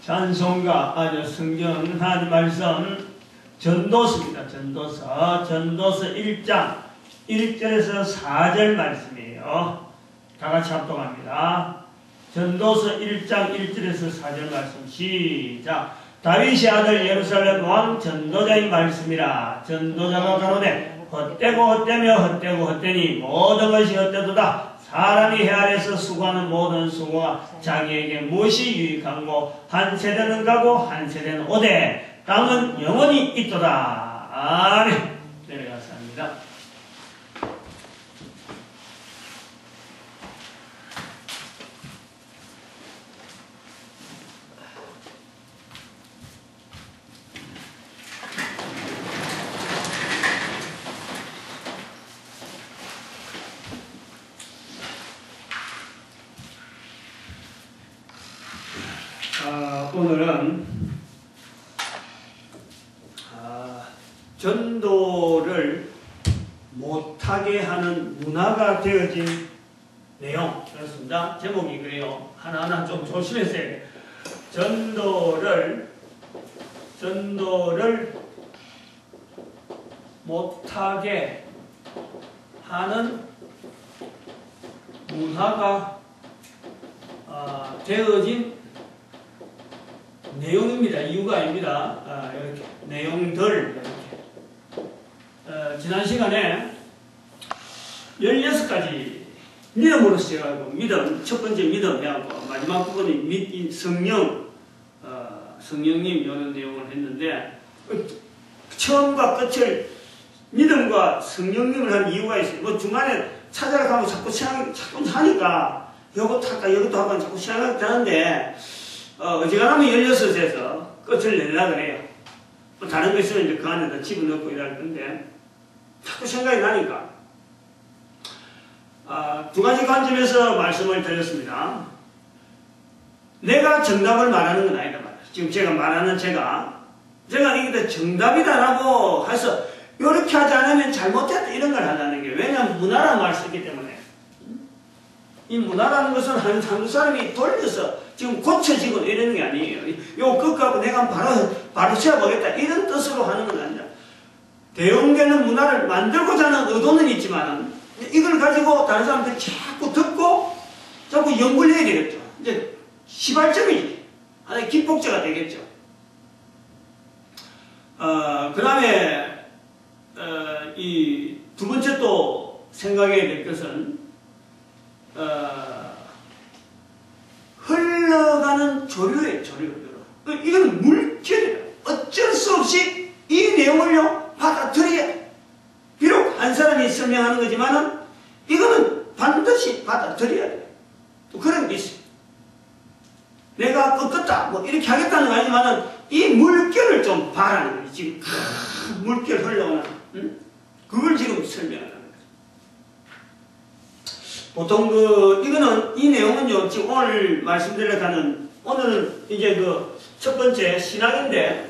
찬송가, 성경 하나님 말씀 전도서입니다. 전도서 1장 1절에서 4절 말씀이에요. 다 같이 합독합니다. 전도서 1장 1절에서 4절 말씀 시작. 다윗의 아들 예루살렘 왕 전도자의 말씀이라. 전도자가 가로되 헛되고 헛되며 헛되고 헛되니 모든 것이 헛되도다. 사람이 헤아려서 수고하는 모든 수고가 자기에게 무엇이 유익한고 한 세대는 가고 한 세대는 오되 땅은 영원히 있도다. 아멘. 내려가서 합니다. 오늘은 전도를 못하게 하는 문화가 되어진 내용 그렇습니다. 제목이 그래요. 하나하나 좀 조심해서 해야 돼요. 전도를 못하게 하는 문화가 되어진 내용입니다. 이유가 아닙니다. 이렇게 내용들 이렇게 지난 시간에 16가지 믿음으로 시작하고 믿음 첫 번째 믿음 해갖고 마지막 부분이 성령님 이런 내용을 했는데 처음과 끝을 믿음과 성령님을 한 이유가 있어요. 뭐 중간에 찾아가면 자꾸 하니까 이것도 할까 이것도 할까 자꾸 생각이 되는데 어지간하면 16에서 끝을 내려고 그래요. 뭐 다른 거 있으면 이제 그 안에다 집어넣고 이럴 건데, 자꾸 생각이 나니까. 두 가지 관점에서 말씀을 드렸습니다. 내가 정답을 말하는 건 아니다 말이에요. 지금 제가 말하는 제가 이게 정답이다라고 해서, 이렇게 하지 않으면 잘못했다 이런 걸 하자는 게, 왜냐하면 문화라는 말을 쓰기 때문에. 이 문화라는 것은 한국 사람이 돌려서 지금 고쳐지고 이러는 게 아니에요. 요 끝가고 내가 바로 세워보겠다 이런 뜻으로 하는 건 아니라 대응되는 문화를 만들고자 하는 의도는 있지만 이걸 가지고 다른 사람들이 자꾸 듣고 자꾸 연구를 해야 되겠죠. 이제 시발점이지. 하나의 기폭제가 되겠죠. 그 다음에 이 두 번째 또 생각해야 될 것은 흘러가는 조류예요. 이건 물결이에요. 어쩔 수 없이 이 내용을요 받아들여야 돼. 비록 한 사람이 설명하는 거지만은 이거는 반드시 받아들여야 돼. 또 그런 게 있어요. 내가 꺾었다 뭐 이렇게 하겠다는 거 아니지만은 이 물결을 좀 봐라는 거예요. 지금 물결 흘러오는 그걸 지금 설명하는 거예요. 보통 이거는, 이 내용은요, 지금 오늘 말씀드리려고 하는, 오늘은 이제 첫 번째 신앙인데,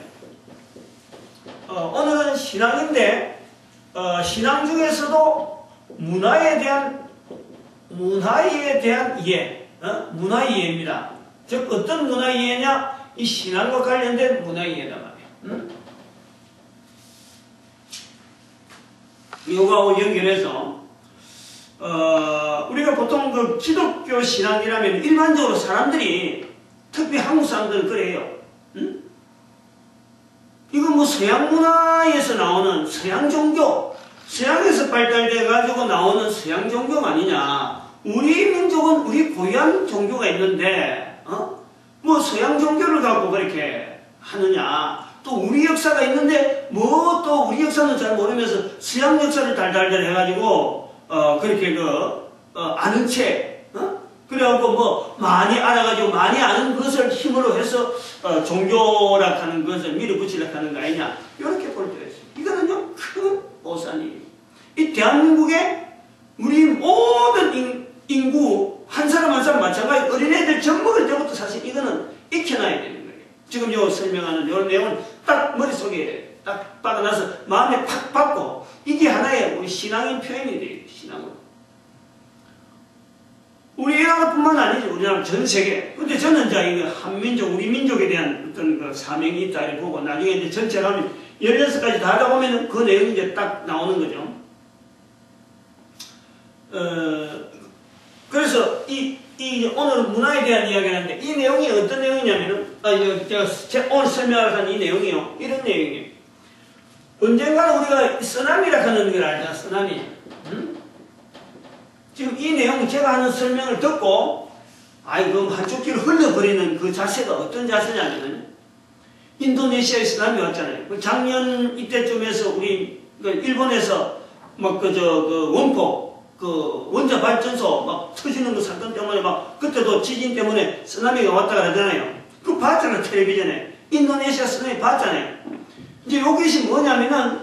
오늘은 신앙인데, 신앙 중에서도 문화에 대한 이해, 문화 이해입니다. 즉, 어떤 문화 이해냐? 이 신앙과 관련된 문화 이해단 말이에요. 이거하고 연결해서, 우리가 보통 기독교 신앙이라면 일반적으로 사람들이, 특히 한국 사람들은 그래요. 이거 뭐 서양 문화에서 나오는 서양 종교, 서양에서 발달돼가지고 나오는 서양 종교가 아니냐. 우리 민족은 우리 고유한 종교가 있는데, 뭐 서양 종교를 갖고 그렇게 하느냐. 또 우리 역사가 있는데, 뭐 또 우리 역사는 잘 모르면서 서양 역사를 달달달 해가지고, 그렇게 아는 채, 그래갖고 뭐, 많이 알아가지고 많이 아는 것을 힘으로 해서, 종교라 하는 것을 밀어붙이려고 하는 거 아니냐. 이렇게 볼 때가 있어요. 이거는요, 큰 오산이에요. 이 대한민국에 우리 모든 인구, 한 사람 한 사람 마찬가지 어린애들 전부를 때부터 사실 이거는 익혀놔야 되는 거예요. 지금 요 설명하는 요 내용은 딱 머릿속에 딱 박아놔서 마음에 팍 박고, 이게 하나의 우리 신앙인 표현이 돼요. 신앙으로. 우리나라뿐만 아니죠. 우리나라 전 세계. 근데 저는 이제 이거 한민족, 우리 민족에 대한 어떤 그 사명이 있다 이렇게 보고 나중에 이제 전체 가면 16가지 다 하다 보면은 그 내용이 이제 딱 나오는 거죠. 그래서 오늘 문화에 대한 이야기를 하는데 이 내용이 어떤 내용이냐면은, 제가 오늘 설명할 한 이 내용이요. 이런 내용이에요. 언젠가는 우리가 쓰나미라 하는 걸 알잖아, 쓰나미. 응? 지금 이 내용 제가 하는 설명을 듣고, 그럼 한쪽 귀로 흘려버리는 그 자세가 어떤 자세냐면은, 인도네시아에 쓰나미 왔잖아요. 작년 이때쯤에서 우리, 일본에서 원포, 원자 발전소 막 터지는 그 사건 때문에 그때도 지진 때문에 쓰나미가 왔다 그러잖아요. 그거 봤잖아요, 텔레비전에. 인도네시아 쓰나미 봤잖아요. 이제 요것이 뭐냐면은,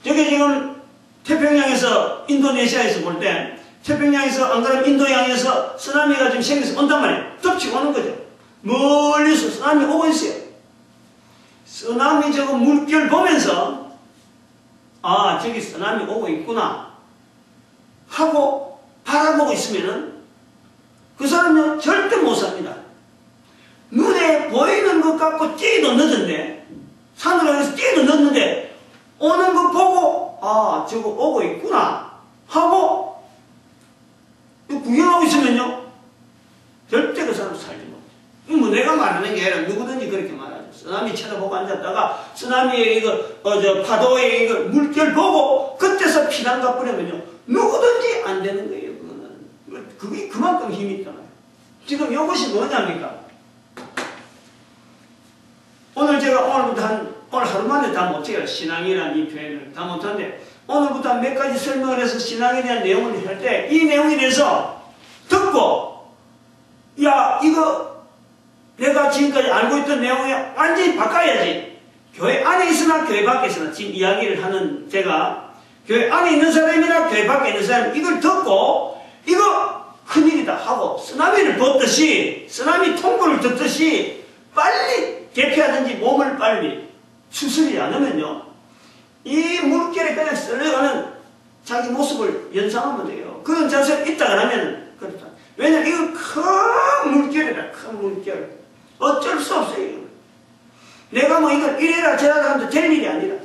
저게 지금 태평양에서, 인도네시아에서 볼 때, 태평양에서, 안 그러면 인도양에서 쓰나미가 지금 생겨서 온단 말이에요. 덮치고 오는 거죠. 멀리서 쓰나미 오고 있어요. 쓰나미 저거 물결 보면서, 저기 쓰나미 오고 있구나. 하고 바라보고 있으면은 그 사람은 절대 못 삽니다. 눈에 보이는 것 같고 뛰도 늦은데, 산으로 해서 뛰도 늦는데 오는 거 보고 저거 오고 있구나 하고 구경하고 있으면요 절대 그 사람 살지 못해요. 뭐 내가 말하는 게 아니라 누구든지 그렇게 말하죠. 쓰나미 쳐다보고 앉았다가 쓰나미의 파도의 물결 보고 그때서 피난 가버리면요 누구든지 안 되는 거예요. 그게 그만큼 힘이 있잖아요. 지금 이것이 뭐냐니까. 오늘 제가 오늘 하루 만에 다 못해요. 신앙이라는 이 표현을 다 못하는데, 오늘부터 몇 가지 설명을 해서 신앙에 대한 내용을 할 때, 이 내용에 대해서 듣고, 이거 내가 지금까지 알고 있던 내용에 완전히 바꿔야지. 교회 안에 있으나 교회 밖에 있으나 지금 이야기를 하는 제가 교회 안에 있는 사람이나 교회 밖에 있는 사람 이걸 듣고 이거 큰일이다 하고 쓰나미를 보듯이 쓰나미 통보를 듣듯이 빨리 대피하든지 몸을 빨리 추스리지 않으면요 이 물결에 그냥 쓸려가는 자기 모습을 연상하면 돼요. 그런 자세가 있다 그러면 그렇다. 왜냐면 이거 큰 물결이다. 큰 물결. 어쩔 수 없어요. 이거. 내가 이걸 이래라 저래라 하면 될 일이 아니라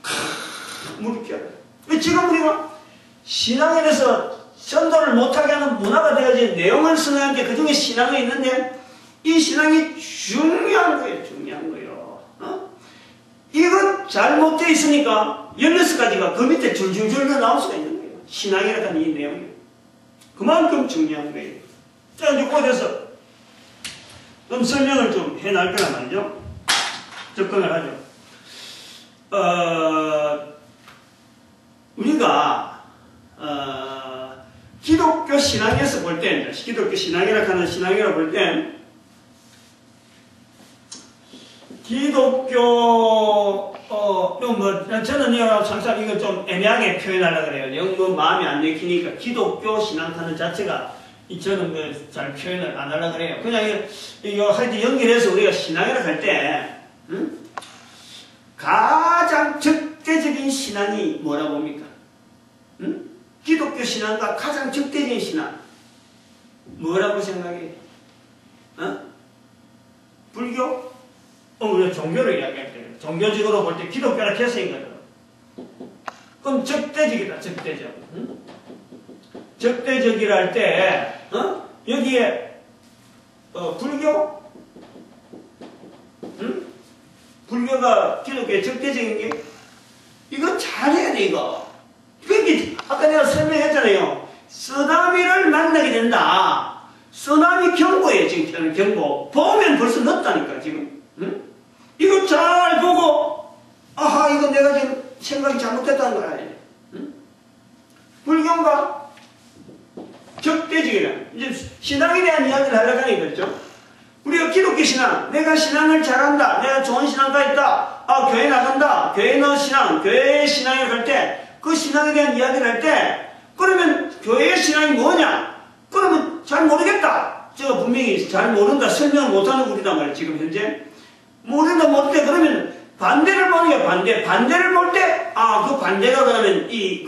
큰 물결. 지금 우리가 신앙에 대해서 전도를 못하게 하는 문화가 되어진 내용을 쓰는 게 그중에 신앙이 있는데 이 신앙이 중요한 거예요. 중요한 거예요. 이거 잘못되어 있으니까 16가지가 그 밑에 줄줄줄 나올 수가 있는 거예요. 신앙이라는 이 내용이 그만큼 중요한 거예요. 자, 이제 그래서 좀 설명을 좀 해놓을 거란 말이죠. 접근을 하죠. 우리가 기독교 신앙에서 볼 때, 기독교 신앙이라 하는 신앙이라 볼 때, 기독교 저는 항상 이거 좀 애매하게 표현하려고 그래요. 마음이 안 내키니까 기독교 신앙하는 자체가 저는 잘 표현을 안 하려고 그래요. 그냥 이거 하여튼 연결해서 우리가 신앙이라 할 때, 가장 적대적인 신앙이 뭐라고 봅니까? 기독교 신앙과 가장 적대적인 신앙 뭐라고 생각해요? 불교? 우리가 종교를 이야기할 때 종교적으로 볼 때 기독교라 개성인 거죠. 그럼 적대적이다. 적대적. 적대적이라 할 때 여기에 불교? 불교가 기독교의 적대적인 게 이거 잘해야 돼. 이거 아까 내가 설명했잖아요. 쓰나미를 만나게 된다. 쓰나미 경보예요. 지금 경보 보면 벌써 늦다니까 지금. 이거 잘 보고 이거 내가 지금 생각이 잘못됐다는 걸 알아야 돼. 불교가 적대적이라 이제 신앙에 대한 이야기를 하려고 하는 거죠. 우리가 기독교 신앙, 내가 신앙을 잘한다, 내가 좋은 신앙가 있다, 교회 나간다, 교회 너 신앙, 교회 신앙을 할 때, 그 신앙에 대한 이야기를 할 때, 그러면 교회의 신앙이 뭐냐? 그러면 잘 모르겠다. 제가 분명히 잘 모른다, 설명을 못하는 우리단 말이에요, 지금 현재. 모른다, 모르겠다. 그러면 반대를 보는 게 반대를 볼 때, 그 반대가 그러면 이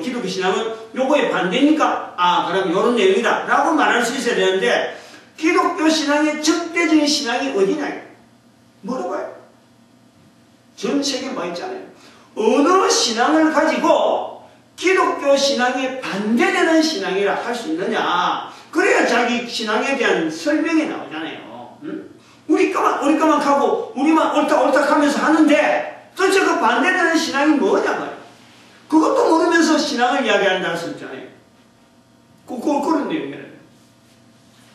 기독교 신앙은 요거에 반대니까 그럼 요런 내용이다 라고 말할 수 있어야 되는데 기독교 신앙의 적대적인 신앙이 어디냐? 물어봐요. 전 세계에 뭐 있잖아요. 어느 신앙을 가지고 기독교 신앙에 반대되는 신앙이라 할 수 있느냐? 그래야 자기 신앙에 대한 설명이 나오잖아요. 응? 우리 거만 하고 우리만 옳다 하면서 하는데 도대체 그 반대되는 신앙이 뭐냐 말이야. 그것도 모르면서 신앙을 이야기한다는 수 있잖아요. 그런 내용이에요.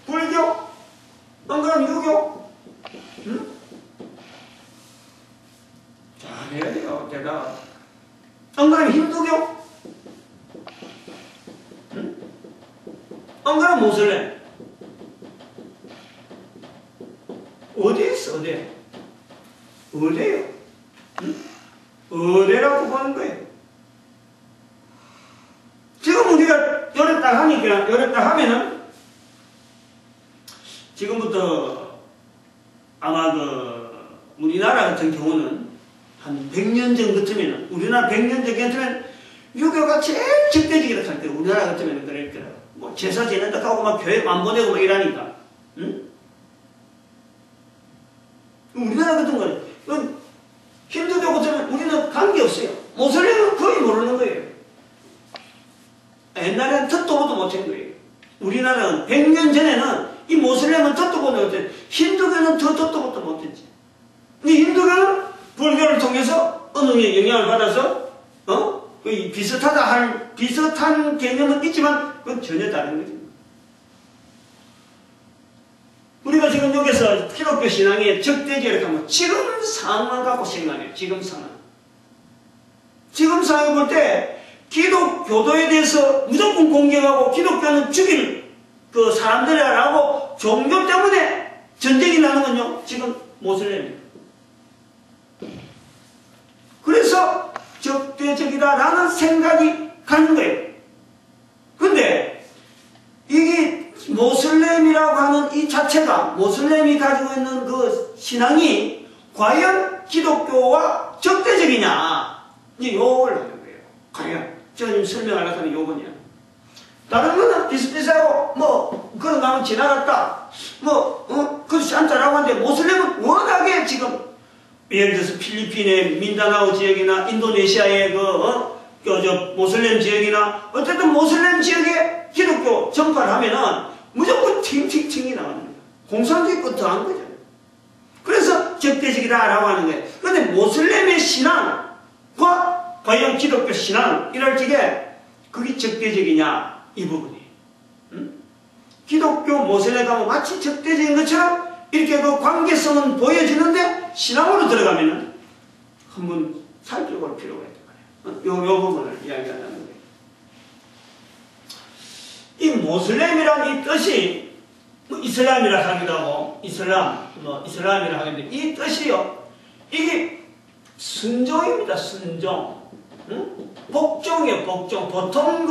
불교? 안 그러면 유교? 응? 잘해야 돼요, 대답. 안 그러면 힌두교? 응? 안 그러면 모슬렘? 어디에 있어, 어디? 어디에요? 응? 어디라고 보는 거예요? 지금 우리가 요래 딱 하니까, 요래 딱 하면은, 지금부터 아마 우리나라 같은 경우는 한 100년 전 같으면, 우리나라 100년 전 같으면 유교가 제일 적대적이라 할 때, 우리나라 같으면 그럴 거라. 뭐 제사 지낸다 하고 막 교회 안 보내고 막 이러니까. 응? 우리나라 같은 거는, 힌두교 같으면 우리는 관계없어요. 모슬렘은 거의 모르는 거예요. 옛날에는 듣도 보도 못한 거예요. 우리나라는 100년 전에는 이 모슬렘은 듣도 보도 못했지. 힌두교는 더 듣도 보도 못했지. 근데 힌두교는 불교를 통해서 어느 영향을 받아서 비슷한 개념은 있지만 그건 전혀 다른 거죠. 우리가 지금 여기서 기독교 신앙의 적대적이라고 하면 지금 상황만 갖고 생각해요. 지금 상황. 지금 상황을 볼 때 기독교도에 대해서 무조건 공격하고 기독교는 죽이는 그 사람들이라고 종교 때문에 전쟁이 나는 건요. 지금 모슬렘입니다. 그래서 적대적이다라는 생각이 가는 거예요. 근데 이게 모슬렘이라고 하는 이 자체가 모슬렘이 가지고 있는 그 신앙이 과연 기독교와 적대적이냐 이제 요걸 하는 거예요. 과연 제가 지금 설명하려고 하는 요거냐. 다른 거는 비슷비슷하고 그런 거 하면 지나갔다 그렇지 않다라고 하는데 모슬렘은 워낙에 지금 예를 들어서 필리핀의 민다나오 지역이나 인도네시아의 모슬렘 지역이나 어쨌든 모슬렘 지역에 기독교 전파를 하면은 무조건 팅팅팅이 나오는 거예요. 공산주의부터 더한 거죠. 그래서 적대적이다라고 하는 거예요. 그런데 모슬렘의 신앙과 과연 기독교 신앙 이럴 적에 그게 적대적이냐 이 부분이. 기독교 모슬렘 가면 마치 적대적인 것처럼 이렇게 그 관계성은 보여지는데 신앙으로 들어가면은 한번 살펴볼 필요가 있단 말이에요. 요 부분을 이야기하자는 거예요. 이 모슬렘이란 이 뜻이 이슬람이라 하기도 하고 이슬람이라 하는데 이 뜻이요. 이게 순종입니다. 순종. 복종이에요. 복종. 보통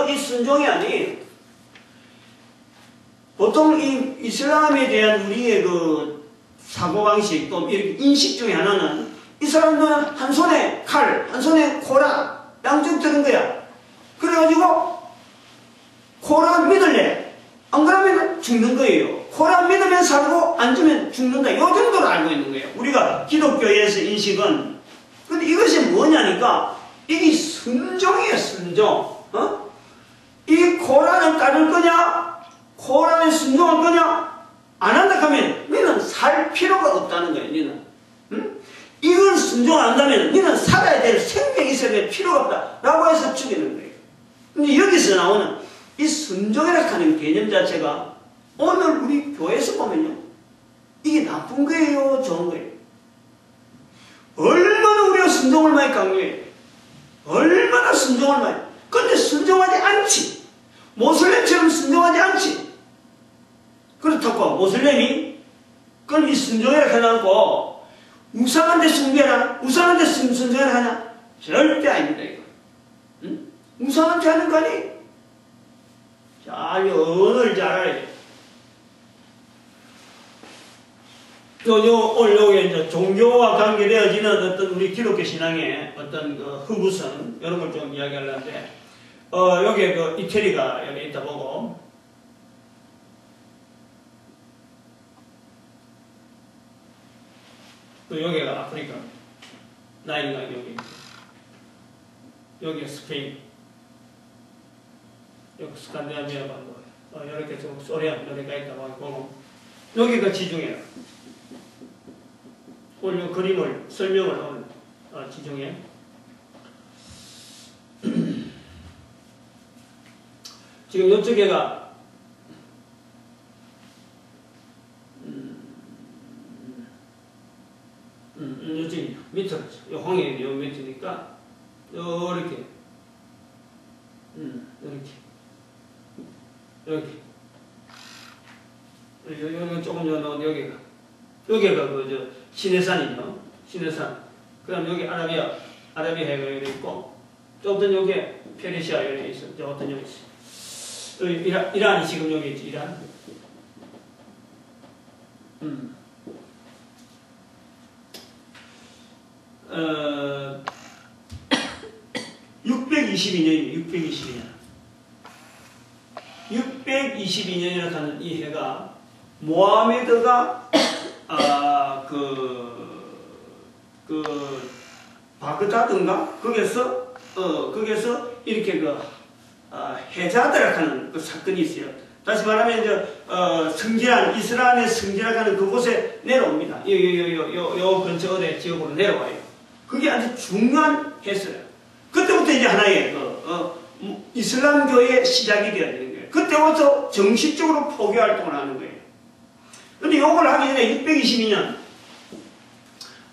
이 순종이 아니에요. 보통 이 이슬람에 대한 우리의 그 사고방식 또 이렇게 인식 중에 하나는 이 사람들은 한 손에 칼, 한 손에 코란 양쪽 드는 거야. 그래가지고 코란 믿을래. 안 그러면 죽는 거예요. 코란 믿으면 살고 안 주면 죽는다. 이 정도로 알고 있는 거예요. 우리가 기독교에서 인식은. 근데 이것이 뭐냐니까 이게 순종이에요. 순종. 이 코란을 따를 거냐? 코란에 순종할 거냐? 안 한다 하면 너는 살 필요가 없다는 거예요. 너는. 이걸 순종 안 한다면 너는 살아야 될 생명이 있어야 될 필요가 없다. 라고 해서 죽이는 거예요. 근데 여기서 나오는 이 순종이라고 하는 개념 자체가 오늘 우리 교회에서 보면요. 이게 나쁜 거예요? 좋은 거예요? 얼마나 우리가 순종을 많이 강요해요. 얼마나 순종을 많이. 근데 순종하지 않지. 모슬렘처럼 순종하지 않지. 그렇다고 모슬렘이 그럼 이 순종이라고 해놓고 우상한테 숭배하나? 우상한테 순종을 하냐? 절대 아닙니다. 이거. 응? 우상한테 하는 거 아니? 잘 언어를 잘 알아야 돼. 오늘 요게 이제 종교와 관계되어지는 어떤 우리 기독교 신앙의 어떤 그 흑우선 이런 걸 좀 이야기하려는데 여기에 그 이태리가 여기 있다 보고, 또 여기가 아프리카, 나일강 여기 스페인, 여기 스칸디나비아 반도, 이렇게 좀 소련 여기가 있다고 하고, 여기가 지중해. 오늘 그림을 설명을 하면 지중해. 지금 이쪽에가 이쪽이 밑으로 홍해이 요 밑이니까 이렇게 이렇게 여기 조금 더 여기가 그 시내산이죠. 시내산. 그다음 여기 아라비아 해가 여기 있고, 또 어떤 여기 페르시아 여기 있어. 저 어떤 여기 있어. 이란이 지금 여기 있지. 이란. 622년. 622년이라고 하는 이 해가 모하메드가 바그다드인가? 거기서 이렇게 해자드라고 하는 그 사건이 있어요. 다시 말하면 성지란, 이스라엘의 성지라고 하는 그곳에 내려옵니다. 요 근처 어디 지역으로 내려와요. 그게 아주 중요한 해서요. 그때부터 이제 하나의 이슬람교의 시작이 되어야 되는 거예요. 그때부터 정식적으로 포교 활동을 하는 거예요. 근데 요걸 하기 전에 622년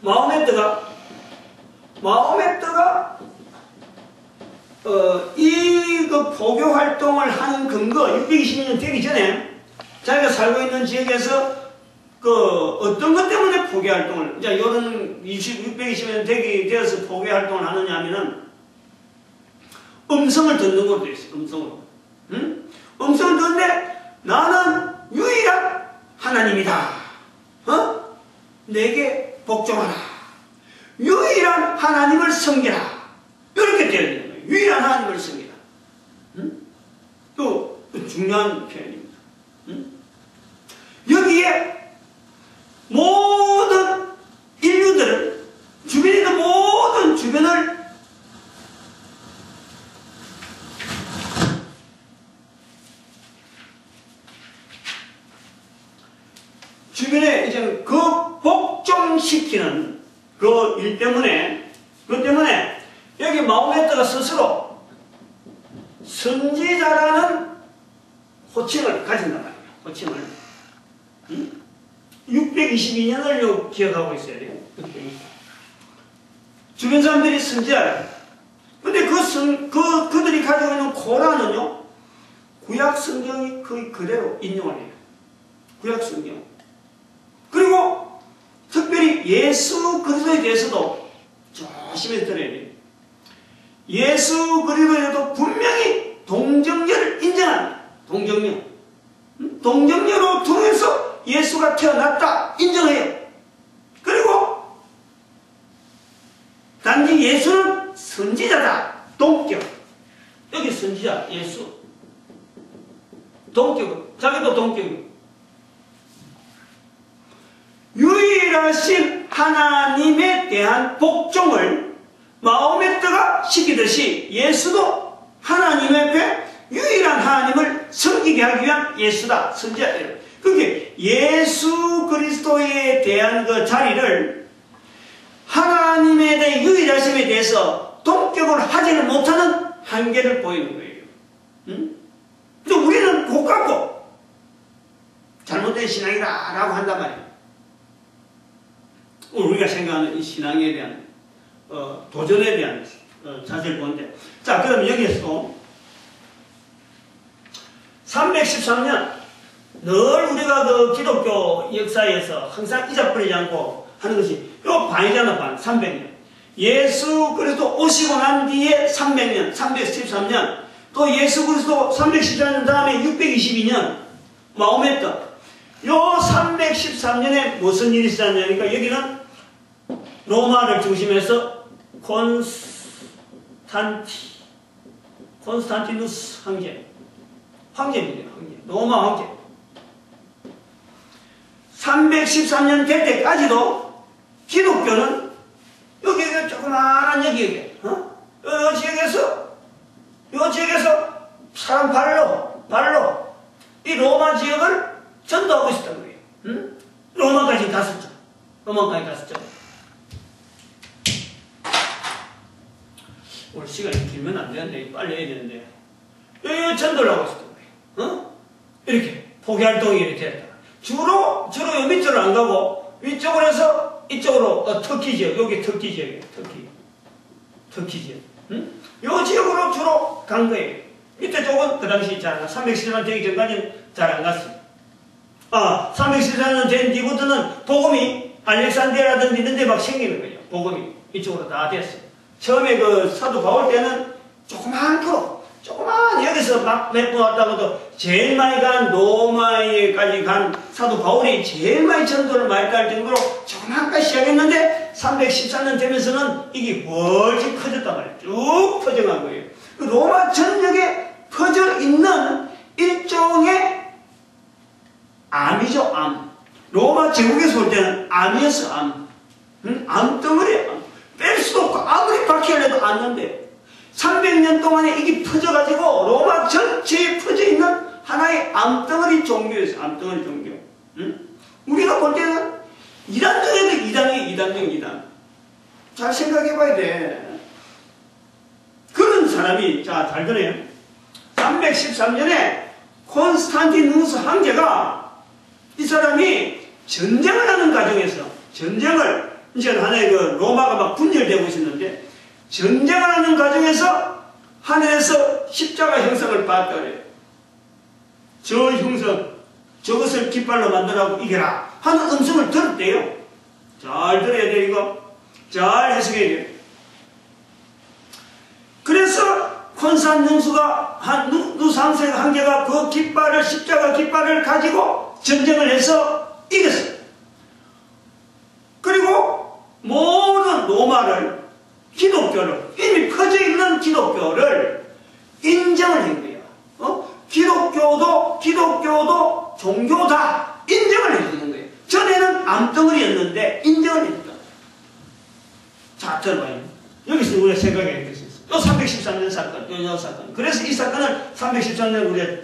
마호메트가 그 포교 활동을 하는 근거 622년 되기 전에 자기가 살고 있는 지역에서 어떤 것 때문에 포교 활동을, 이제 요런 620년 되어서 포교 활동을 하느냐 하면은 음성을 듣는 것도 있어요. 음성으로. 음성을 듣는데 나는 유일한 하나님이다. 내게 복종하라. 유일한 하나님을 섬기라. 이렇게 되어야 되는 거예요. 유일한 하나님을 섬기라. 또 중요한 표현입니다. 여기에 모든 인류들을, 주변에 있는 모든 주변을 주변에 이제 그 복종시키는 그 일 때문에, 여기 마호메트가 스스로 선지자라는 호칭을 가진단 말이에요. 호칭을. 622년을 기억하고 있어야 돼요. 주변 사람들이 선지자예요. 근데 그들이 가지고 있는 코란은요, 구약 성경이 거의 그대로 인용을 해요. 구약 성경. 그리고 특별히 예수 그리스도에 대해서도 조심해서 들어야 돼요. 예수 그리스도에도 분명히 동정녀를 인정합니다. 동정녀. 동정녀로 통해서 예수가 태어났다 인정해요. 그리고 단지 예수는 선지자다. 동격. 여기 선지자 예수. 동격. 자기도 동격이고. 유일하신 하나님에 대한 복종을 마호메트가 시키듯이 예수도 하나님 앞에 유일한 하나님을 섬기게 하기 위한 예수다. 선지자예요. 그게 예수 그리스도에 대한 그 자리를 하나님에 대한 유일하심에 대해서 동격을 하지는 못하는 한계를 보이는 거예요. 근데 우리는 곧 갖고 잘못된 신앙이다 라고 한단 말이에요. 우리가 생각하는 이 신앙에 대한 도전에 대한 자세를 보는데, 자, 그럼 여기에서 313년 늘 우리가 그 기독교 역사에서 항상 잊어버리지 않고 하는 것이 요 반이잖아. 반 300년. 예수 그리스도 오시고 난 뒤에 300년 313년, 또 예수 그리스도 314년 다음에 622년 마호메트. 요 313년에 무슨 일이 있었냐니까, 여기는 로마를 중심해서 콘스탄티누스 황제입니다. 황제. 로마 황제. 313년 될 때까지도 기독교는 여기 조그마한 여기 이 지역에서 사람 발로 이 로마 지역을 전도하고 있었던 거예요. 응? 로마까지 갔었죠. 오늘 시간이 길면 안 되는데 빨리 해야 되는데 여기 전도를 하고 있었던 거예요. 이렇게 포기활동이 이렇게 됐다. 주로 요 밑으로 안 가고 위쪽으로 해서 이쪽으로 터키 지역, 여기 터키 지역이에요. 터키 지역. 요 지역으로 주로 간 거예요. 밑에 쪽은 그 당시 잘 안 갔어요. 314년 되기 전까지는 잘 안 갔어요. 314년 된 뒤부터는 복음이 알렉산드리아라든지 이런 데 막 생기는 거예요. 복음이 이쪽으로 다 됐어요. 처음에 그 사도 바울 때는 조그만 여기서 막 몇 번 왔다고도 제일 많이 간 로마에까지 간 사도 바울이 제일 많이 전도를 많이 갈 정도로 조그만까지 시작했는데 314년 되면서는 이게 훨씬 커졌단 말이에요. 쭉 퍼져간 거예요. 로마 전역에 퍼져 있는 일종의 암이죠, 암. 로마 제국에서 올 때는 암이었어, 암. 암덩어리야. 뺄 수도 없고 아무리 박해하려도 안 난대요. 300년 동안에 이게 퍼져가지고 로마 전체에 퍼져 있는 하나의 암덩어리 종교였어요. 암덩어리 종교. 우리가 볼 때는 이단 중에도 이단. 잘 생각해봐야 돼. 그런 사람이, 자, 잘 들어요. 313년에 콘스탄티누스 황제가 이 사람이 전쟁을 하는 과정에서 이제 하나의 그 로마가 막 분열되고 있었는데 전쟁을 하는 과정에서 하늘에서 십자가 형상을 봤다 그래요. 저 형상, 저것을 깃발로 만들라고 이겨라 하는 음성을 들었대요. 잘 들어야 돼요, 이거. 잘 해석해야 돼요. 그래서 콘스탄티누스가 누스 황제가 그 깃발을, 십자가 깃발을 가지고 전쟁을 해서 이겼어요. 그리고 모든 로마를, 기독교를, 이미 퍼져 있는 기독교를 인정을 한 거예요. 기독교도 종교다 인정을 해주는 거예요. 전에는 암덩어리였는데 인정을 해줬다. 자, 들어봐요. 여기서 우리가 생각해야 될 수 있어요. 요 313년 사건, 요 사건. 그래서 이 사건을 313년 우리가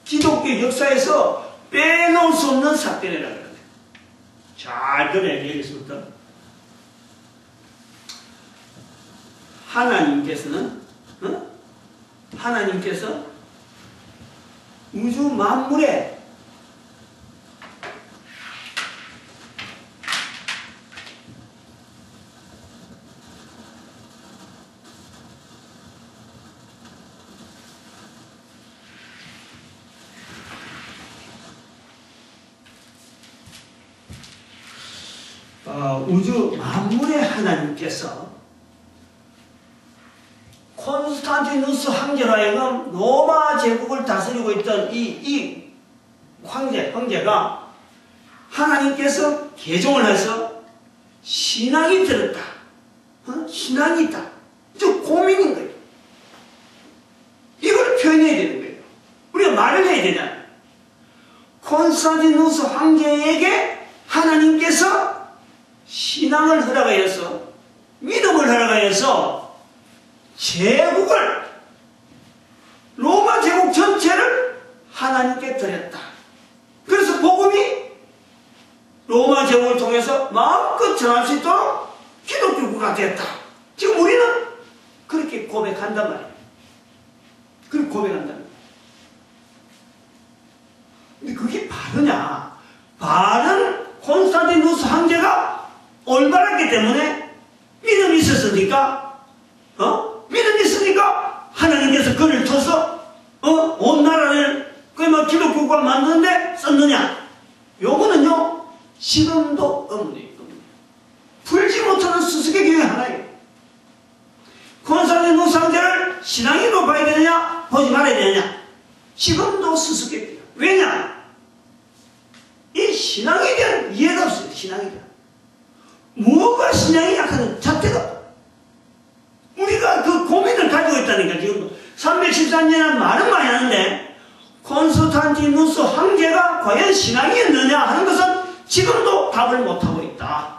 기독교 역사에서 빼놓을 수 없는 사건이라고 합니다. 잘 들어야 돼, 여기서부터. 하나님께서 우주 만물에 우주 만물의 하나님께서 콘스탄티누스 황제로 하여금 로마 제국을 다스리고 있던 이 황제가 하나님께서 개종을 해서 신앙이 들었다. 신앙이 있다. 즉 고민인 거예요. 이걸 표현해야 되는 거예요. 우리가 말을 해야 되잖아요. 콘스탄티누스 황제에게 하나님께서 신앙을 허락하여서 믿음을 허락하여서 제국을, 로마 제국 전체를 하나님께 드렸다. 그래서 복음이 로마 제국을 통해서 마음껏 전할 수 있도록 기독교가 됐다. 지금 우리는 그렇게 고백한단 말이에요. 그렇게 고백한단 말이에요. 근데 그게 바르냐? 바른 콘스탄티누스 황제가 올바랐기 때문에 믿음이 있었으니까, 믿음이 있으니까 하나님께서 그를 쳐서 온 나라를 기독교가 만드는데 썼느냐? 요거는요 지금도 없네요. 풀지 못하는 수수께끼의 하나예요. 콘스탄티누스 황제를 신앙으로 봐야 되느냐 보지 말아야 되느냐? 지금도 수수께끼예요. 왜냐? 이 신앙에 대한 이해가 없어요. 신앙에 대한 뭐가 신앙이 약하는 잣대가 우리가 그 고민을 가지고 있다니까. 지금 313년이라는 말은 많이 하는데 콘스탄티누스 황제가 과연 신앙이었느냐 하는 것은 지금도 답을 못하고 있다.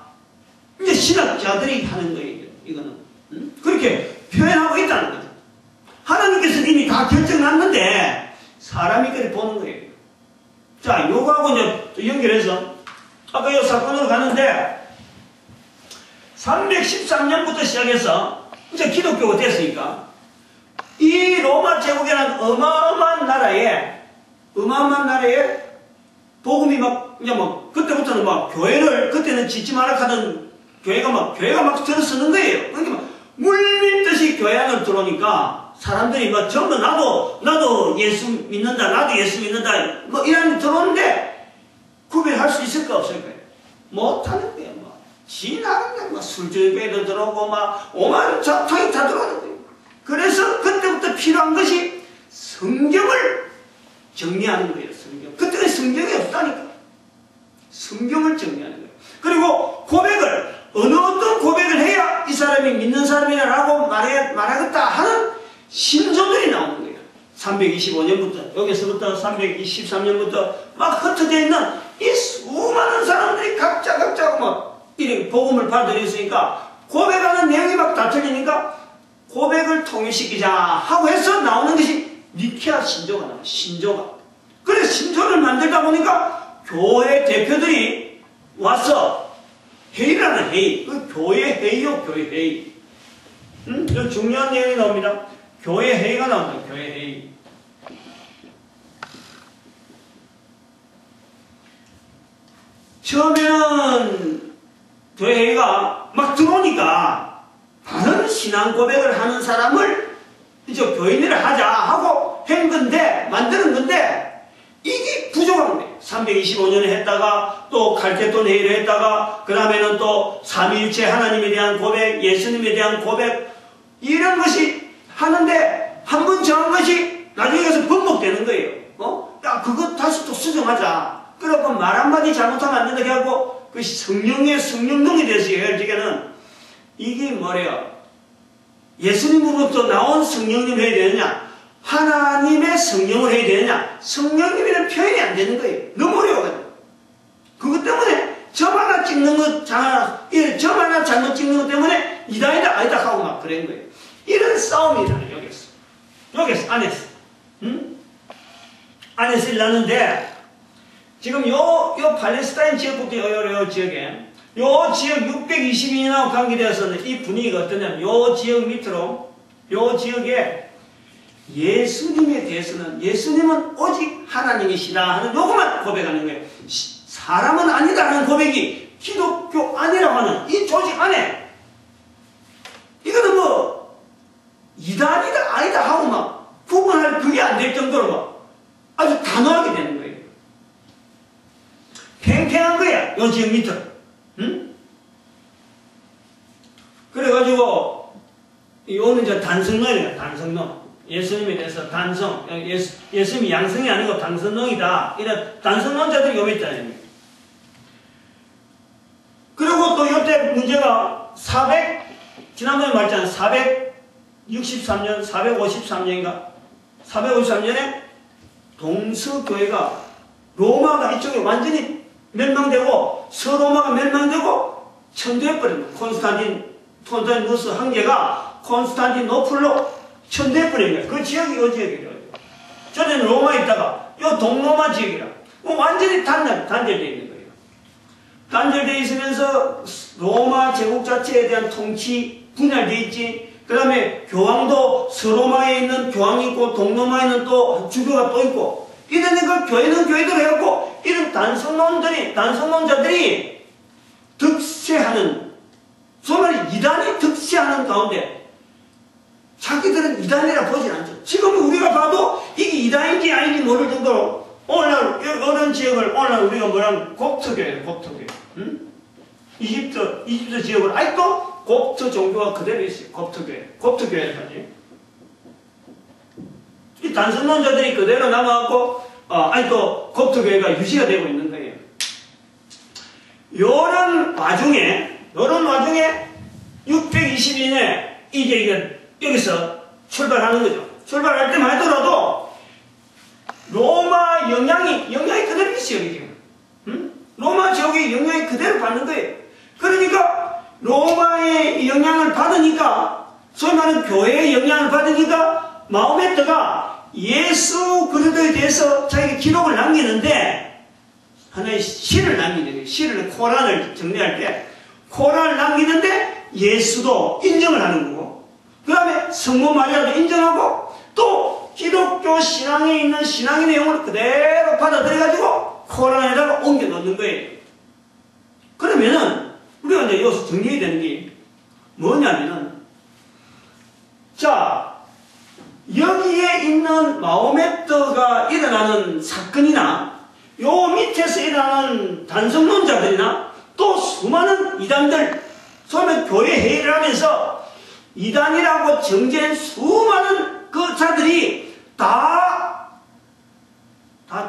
이제 신학자들이 하는 거예요. 이거는 그렇게 표현하고 있다는 거죠. 하나님께서 이미 다 결정났는데 사람이 그렇게 보는 거예요. 자, 요거하고 이제 연결해서 아까 이 사건으로 가는데 313년부터 시작해서 이제 기독교가 됐으니까 이 로마 제국이라는 어마어마한 나라에 복음이 막 이제 뭐 그때부터는 막 교회를 그때는 짓지 마라 하던 교회가 막 들어서는 거예요. 그러니까 막 물밀듯이 교회 안으로 들어오니까 사람들이 막 전부 나도 예수 믿는다, 나도 예수 믿는다 뭐 이런 들어오는데 구별할 수 있을까 없을까요? 못하는 거예요. 지나가는 막 술주교회도 들어오고 막 오만 잡탕이 다 들어오는 거예요. 그래서 그때부터 필요한 것이 성경을 정리하는 거예요. 성경. 그때는 성경이 없다니까. 성경을 정리하는 거예요. 그리고 고백을 어떤 고백을 해야 이 사람이 믿는 사람이라고 말하겠다 하는 신조들이 나오는 거예요. 325년부터 여기서부터 323년부터 막 흩어져 있는 이 수많은 사람들이 각자 막 이렇게 복음을 받아들였으니까 고백하는 내용이 막 다 틀리니까 고백을 통일시키자 하고 해서 나오는 것이 니케아 신조가 나와요. 신조가. 그래서 신조를 만들다 보니까 교회 대표들이 와서 회의를 하는 회의. 그 교회 회의요, 교회 회의. 이 중요한 내용이 나옵니다. 교회 회의가 나옵니다. 교회 회의. 처음에는 교회 회의가 막 들어오니까 다른 신앙 고백을 하는 사람을 이제 교인을 하자 하고 만드는 건데 이게 부족한 거예요. 325년에 했다가 또 칼케돈 회의를 했다가 그 다음에는 또 삼위일체 하나님에 대한 고백, 예수님에 대한 고백 이런 것이 하는데 한 번 정한 것이 나중에 가서 번복되는 거예요. 야 그거 다시 또 수정하자. 그러고 말 한마디 잘못하면 안 된다 해갖고 그 성령동이 됐어요. 헬지게는 이게 뭐래요? 예수님으로부터 나온 성령님 해야 되느냐? 하나님의 성령을 해야 되느냐? 성령님이라는 표현이 안 되는 거예요. 너무 어려워가지고. 그것 때문에 점 하나 찍는 것, 점 하나 잘못 찍는 것 때문에 이다이다 아니다 하고 막 그런 거예요. 이런 싸움이 일어나요. 여기서 안에서. 안에서 일어나는데 지금 요 팔레스타인 지역부터 요 지역에 요 지역 622년하고 관계되어서는 이 분위기가 어떠냐면 요 지역 밑으로 요 지역에 예수님에 대해서는 예수님은 오직 하나님이시다 하는 요것만 고백하는 거예요. 사람은 아니다 하는 고백이 기독교 아니라고 하는 이 조직 안에 이거는 뭐 이단이다 아니다 하고 막 구분할 그게 안 될 정도로 아주 단호하게 되는 거예요. 팽팽한 거야 요 지역 밑으로. 그래가지고 이거는 이제 단성론이에요. 단성론. 예수님에 대해서 단성, 예수님이 양성이 아니고 단성론이다. 이런 단성론자들이 요 밑에 있다. 그리고 또 요때 문제가 지난번에 말했잖아요. 463년, 453년인가? 453년에 동서교회가 로마가 이쪽에 완전히 멸망되고 서로마가 멸망되고 천대해버립니다. 콘스탄티누스 황제가 콘스탄티노플로 천대해버린 거예요. 그 지역이 이 지역이에요. 저는 로마에 있다가 이 동로마 지역이라 완전히 단절되어 있는 거예요. 단절되어 있으면서 로마 제국 자체에 대한 통치 분열되어 있지. 그 다음에 교황도 서로마에 있는 교황이 있고 동로마에 있는 또 주교가 또 있고 이러니까 교회는 교회대로 해갖고 이런 단성론자들이 득세하는 소위 이단이 득세하는 가운데 자기들은 이단이라 보진 않죠. 지금 우리가 봐도 이게 이단인지 아닌지 모를 정도로 오늘날 어느 지역을 오늘날 우리가 뭐라면 곱트교회예요. 곱트교회. 이집트 지역을 아직도 곱트 종교가 그대로 있어요. 곱트교회를 하지. 이 단성론자들이 그대로 남아갖고 아직도 곱트교회가 유지가 되고 있는 거예요. 요런 와중에 622년에 이제 여기서 출발하는 거죠. 출발할 때만 하더라도 로마 영향이 그대로 있어요, 지금. 응? 로마 지역의 영향이 그대로 받는 거예요. 그러니까 로마의 영향을 받으니까, 소위 말하는 교회의 영향을 받으니까 마호메트가 예수 그리스도에 대해서 자기가 기록을 남기는데 하나의 시를 남기는 거예요. 시를, 코란을 정리할 때 코란을 남기는데 예수도 인정을 하는 거고, 그 다음에 성모 마리아도 인정하고, 또 기독교 신앙에 있는 신앙의 내용을 그대로 받아들여가지고 코란에다가 옮겨 놓는 거예요. 그러면은 우리가 이제 여기서 정리해야 되는 게 뭐냐면은, 자, 여기에 있는 마호메트가 일어나는 사건이나 요 밑에서 일어나는 단성론자들이나 또 수많은 이단들, 처음에 교회 회의를 하면서 이단이라고 정죄한 수많은 그 자들이 다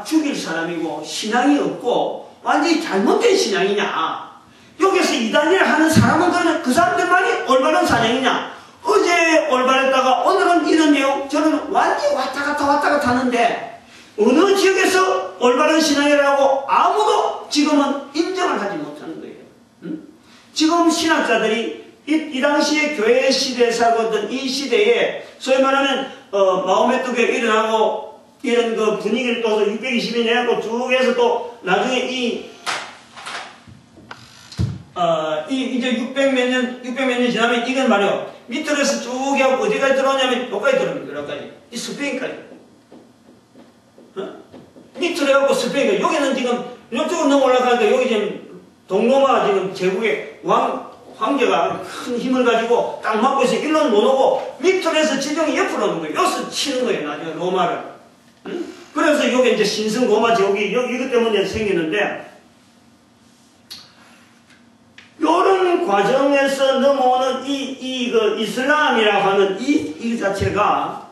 죽일 사람이고 신앙이 없고 완전히 잘못된 신앙이냐, 여기서 이단이라 하는 사람은 그 사람들만이 올바른 사냥이냐, 어제 올바랬다가 오늘은 이런 내용, 저는 완전히 왔다 갔다 하는데 어느 지역에서 올바른 신앙이라고 아무도 지금은 인정을 하지 못하는 거예요. 응? 지금 신학자들이 이 당시의 교회 시대사거든, 이 시대에 소위 말하면 마호메트 교회 일어나고 이런 그 분위기를 또 620년 해갖고 쭉 해서 또 나중에 이제 600몇 년 지나면 이건 말이요, 밑으로서 쭉 해갖고 어디까지 들어오냐면 여기까지 들어옵니다. 여기까지. 이 스페인까지. 밑으로 해갖고 스페인까지. 여기는 지금 이쪽으로 넘어 올라가니까 여기 지금 동로마 지금 제국의 황제가 큰 힘을 가지고 딱 막고 있어. 일로는 못 오고 밑으로 해서 지정이 옆으로 오는 거예요. 여기서 치는 거예요. 나중에 로마를. 응? 그래서 여기 이제 신성 로마 제국이 이것 때문에 생기는데, 요런 과정에서 넘어오는 그 이슬람이라고 하는 이 자체가,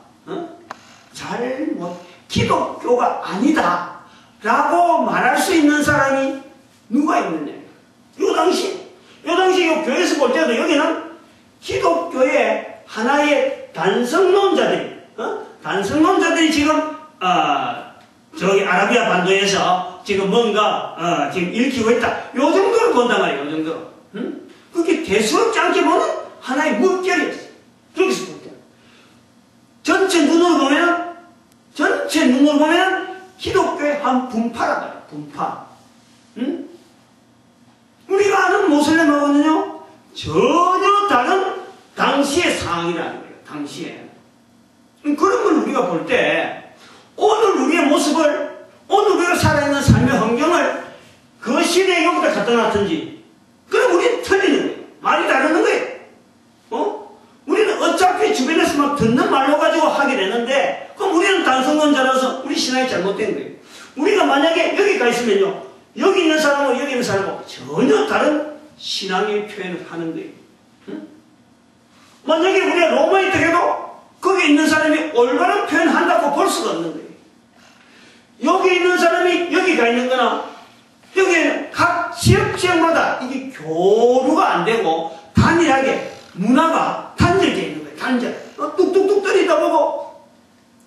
기독교가 아니다 라고 말할 수 있는 사람이 누가 있느냐. 요 당시 요 교회에서 볼 때도 여기는 기독교의 하나의 단성론자들이 지금 저기 아라비아 반도에서 지금 뭔가 지금 일으키고 있다. 요 정도로 본단 말이에요. 요 정도로. 응? 그게 대수롭지 않게 보는 하나의 물결이었어요. 저기서 볼 때. 전체 눈으로 보면 기독교의 한 분파란 말이에요. 분파. 응? 우리가 아는 모슬렘하고는요, 전혀 다른 당시의 상황이라는 거예요. 당시에. 그런 걸 우리가 볼 때, 오늘 우리의 모습을, 오늘 우리가 살아있는 삶의 환경을 그 시대에 여기다 갖다 놨든지, 그럼 우리는 틀리는 거예요. 말이 다르는 거예요. 우리는 어차피 주변에서 막 듣는 말로 가지고 하게 되는데, 그럼 우리는 단성론자라서 우리 신앙이 잘못된 거예요. 우리가 만약에 여기 가 있으면요, 여기 있는 사람하고 여기 있는 사람하고 전혀 다른 신앙의 표현을 하는 거예요. 응? 만약에 우리가 로마에 있더라도 거기 있는 사람이 올바른 표현을 한다고 볼 수가 없는 거예요. 여기 있는 사람이 여기 가 있는 거나, 여기에는 각 지역마다 이게 교류가 안 되고 단일하게 문화가 단절되어 있는 거예요. 단절. 뚝뚝뚝 떨어지다 보고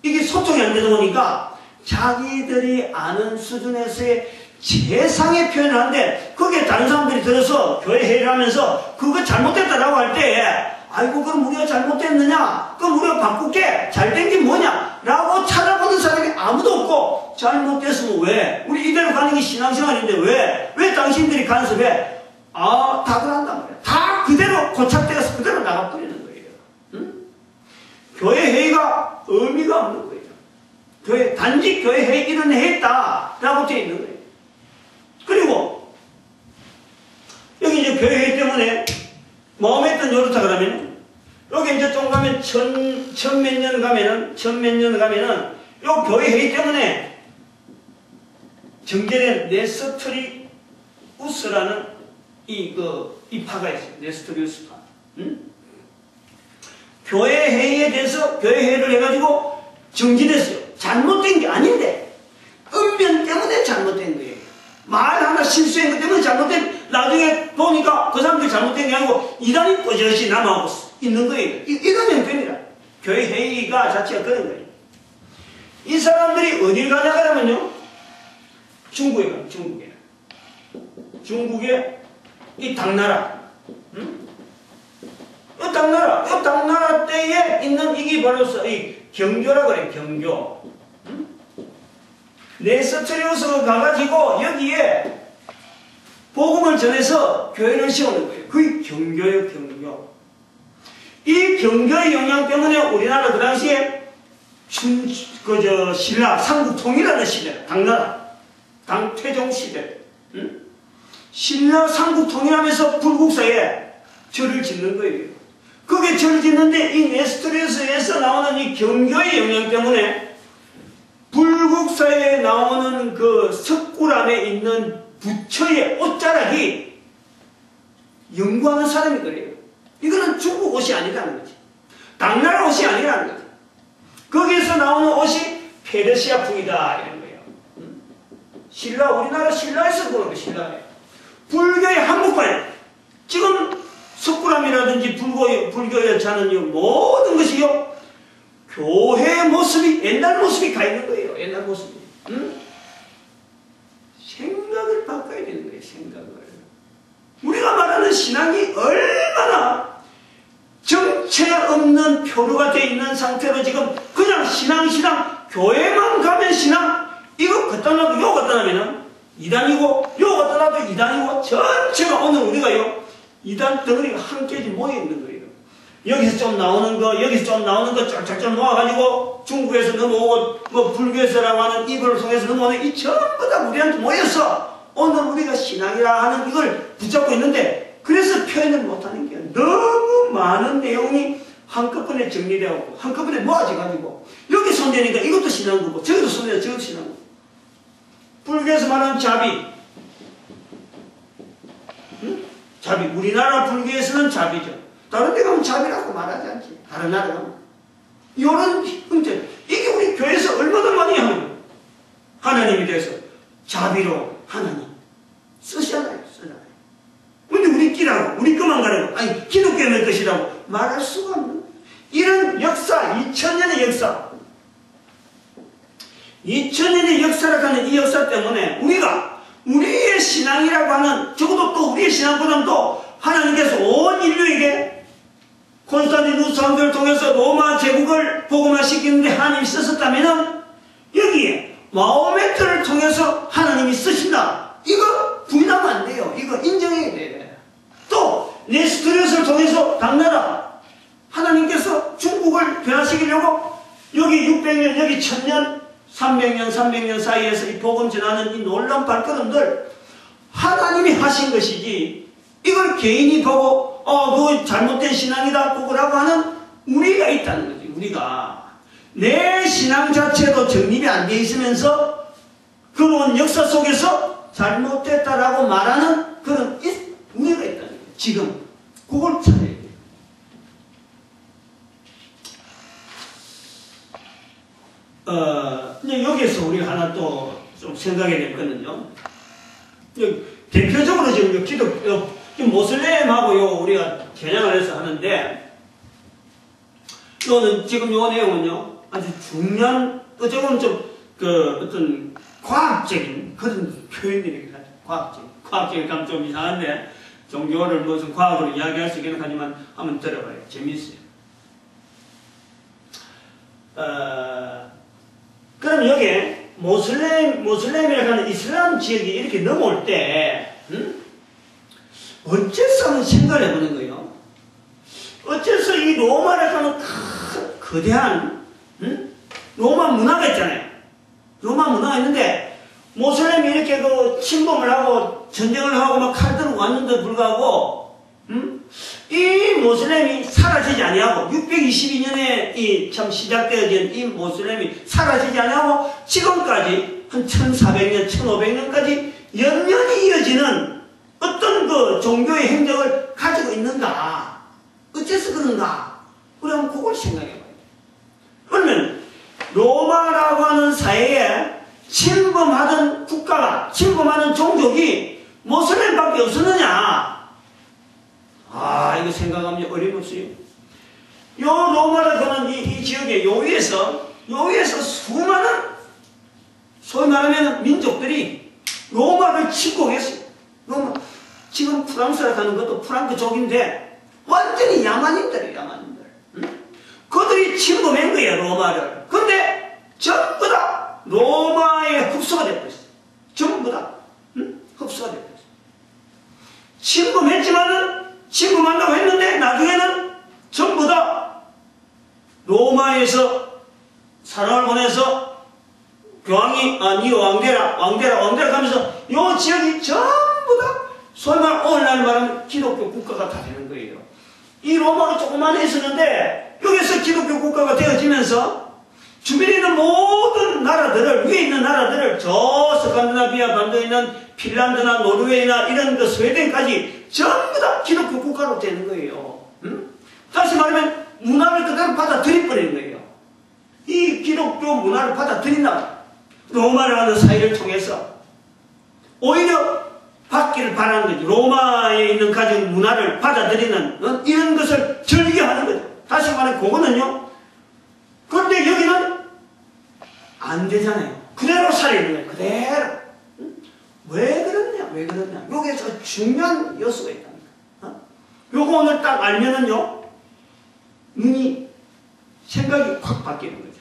이게 소통이 안 되다 보니까 자기들이 아는 수준에서의 최상의 표현을 하는데, 그게 다른 사람들이 들어서 교회 회의를 하면서 그거 잘못됐다라고 할 때, 아이고 그럼 우리가 잘못됐느냐, 그럼 우리가 바꿀게, 잘된 게 뭐냐 라고 찾아보는 사람이 아무도 없고, 잘못됐으면 왜? 우리 이대로 가는 게 신앙생활인데 왜 당신들이 간섭해? 다 그런단 말이야. 다 그대로 고착되어서 그대로 나가버리는 거예요. 응? 교회 회의가 의미가 없는 거예요. 단지 교회 회의 이런 회 했다라고 되어 있는 거예요. 그리고 여기 이제 교회 회의 때문에 마음에 요렇다 그러면, 여기 이제 좀 가면 천몇 년 가면은 요 교회 회의 때문에 정제된 네스토리우스라는 이 파가 있어요. 네스토리우스파. 응? 교회 회의에 대해서 교회 회의를 해가지고 정지됐어요. 잘못된 게 아닌데 은변 때문에 잘못된 거예요. 말 하나 실수한 것 때문에 잘못된, 나중에 보니까 그 사람들이 잘못된 게 아니고 이단이 버젓이 남아오고 있는 거예요. 이런 형편이라. 교회 회의가 자체가 그런 거예요. 이 사람들이 어딜 가냐 그러면요. 중국에 가요. 중국에 이 당나라. 이 당나라 때에 있는 이게 바로서 이 경교라 그래. 경교. 네스토리우스가 가가지고 여기에 복음을 전해서 교회를 세우는 거예요. 그게 경교예요. 경교. 이 경교의 영향 때문에 우리나라 그 당시에 신라 삼국통일하는 시대, 당나라, 당태종 시대, 신라 삼국통일하면서 불국사에 절을 짓는 거예요. 그게 절을 짓는데 이 네스토리우스에서 나오는 이 경교의 영향 때문에 불국사에 나오는 그 석굴암에 있는 부처의 옷자락이 연구하는 사람이 그래요. 이거는 중국 옷이 아니라는 거지. 당나라 옷이 아니라는 거지. 거기에서 나오는 옷이 페르시아풍이다 이런 거예요. 신라, 우리나라 신라에서 그런 거 신라에. 불교의 한복판에 지금 석굴암이라든지 불교에 자는 모든 것이요 교회의 모습이 옛날 모습이 가 있는 거예요. 옛날 모습이. 생각을 바꿔야 되는 거예요. 생각을. 우리가 말하는 신앙이 얼마나 정체 없는 표류가 되어 있는 상태로 지금 그냥 신앙 교회만 가면 신앙 이거 갖다 놔도 요 갖다 놔면은 이단이고 요 갖다 놔도 이단이고 전체가 오늘 우리가요 이단 덩어리가 한 개지 모여 있는 거예요. 여기서 좀 나오는 거 여기서 좀 나오는 거 쫙쫙쫙 모아가지고 중국에서 넘어오고 뭐 불교에서라고 하는 이걸 통해서 넘어오는 이 전부 다 우리한테 모여서 오늘 우리가 신앙이라 하는 이걸 붙잡고 있는데 그래서 표현을 못하는 게 너무 많은 내용이 한꺼번에 정리되고 한꺼번에 모아져가지고 여기 손대니까 이것도 신앙거고 저기도 손대니까 저것도 신앙거고 불교에서 말하는 자비 자비 우리나라 불교에서는 자비죠. 다른 데 가면 자비라고 말하지 않지. 다른 나라 가면 이런 형태 이게 우리 교회에서 얼마나 많이 하는 거예요. 하나님에 대해서 자비로 하나님 쓰잖아요. 근데 우리끼라고 우리 것만 가라고 아니 기독교의 것이라고 말할 수가 없는 이런 역사 2000년의 역사 2000년의 역사라고 하는 이 역사 때문에 우리가 우리의 신앙이라고 하는 적어도 또 우리의 신앙보다는 또 하나님께서 온 인류에게 콘스탄티누스 황제를 통해서 로마 제국을 복음화시키는데 하나님이 쓰셨다면 여기에 마호메트를 통해서 하나님이 쓰신다. 이거 부인하면 안 돼요. 이거 인정해야 돼요. 또 네스토리우스를 통해서 당나라 하나님께서 중국을 변화시키려고 여기 600년 여기 1000년 300년 사이에서 이 복음 전하는 이 놀라운 발걸음들 하나님이 하신 것이지 이걸 개인이 보고 그거 잘못된 신앙이다 그거라고 하는 우리가 있다는 거지. 우리가 내 신앙 자체도 정립이 안 돼 있으면서 그런 역사 속에서 잘못됐다라고 말하는 그런 우리가 있다는 거예요. 지금 그걸 찾아야 돼요. 이제 여기에서 우리가 하나 또 좀 생각해야 될 거는요. 대표적으로 지금 기독교 모슬렘하고 우리가 겨냥을 해서 하는데 이거는 지금 요 내용은요 아주 중요한 어쩌면 좀 어떤 과학적인 그런 표현들이 과학적인 감이 좀 이상한데 종교를 무슨 과학으로 이야기할 수 있긴 하지만 한번 들어봐요. 재밌어요. 그럼 여기에 모슬렘이라고 하는 이슬람 지역이 이렇게 넘어올 때 어째서 한번 생각을 해보는 거예요. 어째서 이 로마라고 하는 거대한 로마 문화가 있잖아요. 로마 문화가 있는데 모슬렘이 이렇게 침범을 하고 전쟁을 하고 막 칼 들고 왔는데 불구하고 이 모슬렘이 사라지지 아니하고 622년에 이 참 시작되어진 이 모슬렘이 사라지지 아니하고 지금까지 한 1400년, 1500년까지 연년이 이어지는 어떤 그 종교의 행적을 가지고 있는가? 어째서 그런가? 그러면 그걸 생각해봐야 돼. 그러면 로마라고 하는 사회에 침범하던 국가가 침범하는 종족이 모슬렘밖에 없었느냐? 이거 생각하면 어림없어요. 요 로마라고 하는 이 지역에 요 위에서 수많은 소위 말하면 민족들이 로마를 침공했어요. 로마, 지금 프랑스라 하는 것도 프랑크족인데 완전히 야만인들이에요, 야만인들. 응? 그들이 침범한 거예요, 로마를. 근데 전부 다 로마에 흡수가 되어버렸어요. 전부 다. 응? 흡수가 되어버렸어요. 침범한다고 했는데 나중에는 전부 다 로마에서 사람을 보내서 교황이 니 왕대라 하면서 요 지역이 전부 다 소위 말 오늘날 말하면 기독교 국가가 다 되는 거예요. 이 로마가 조그만 있었는데 여기서 기독교 국가가 되어지면서 주변에 있는 모든 나라들을, 위에 있는 나라들을 저 스칸디나비아 반도에 있는 핀란드나 노르웨이나 이런 그 스웨덴까지 전부 다 기독교 국가로 되는 거예요. 다시 말하면 문화를 그대로 받아들여버리는 거예요. 이 기독교 문화를 받아들인다. 로마라는 사회를 통해서 오히려 받기를 바라는 거죠. 로마에 있는 가진 문화를 받아들이는 이런 것을 즐겨하는 거죠. 다시 말해 그거는요. 그런데 여기는 안 되잖아요. 그대로 살아있는 거예요. 그대로. 왜 그러냐. 여기에서 중요한 요소가 있답니다. 요거 오늘 딱 알면은요. 눈이 생각이 확 바뀌는 거죠.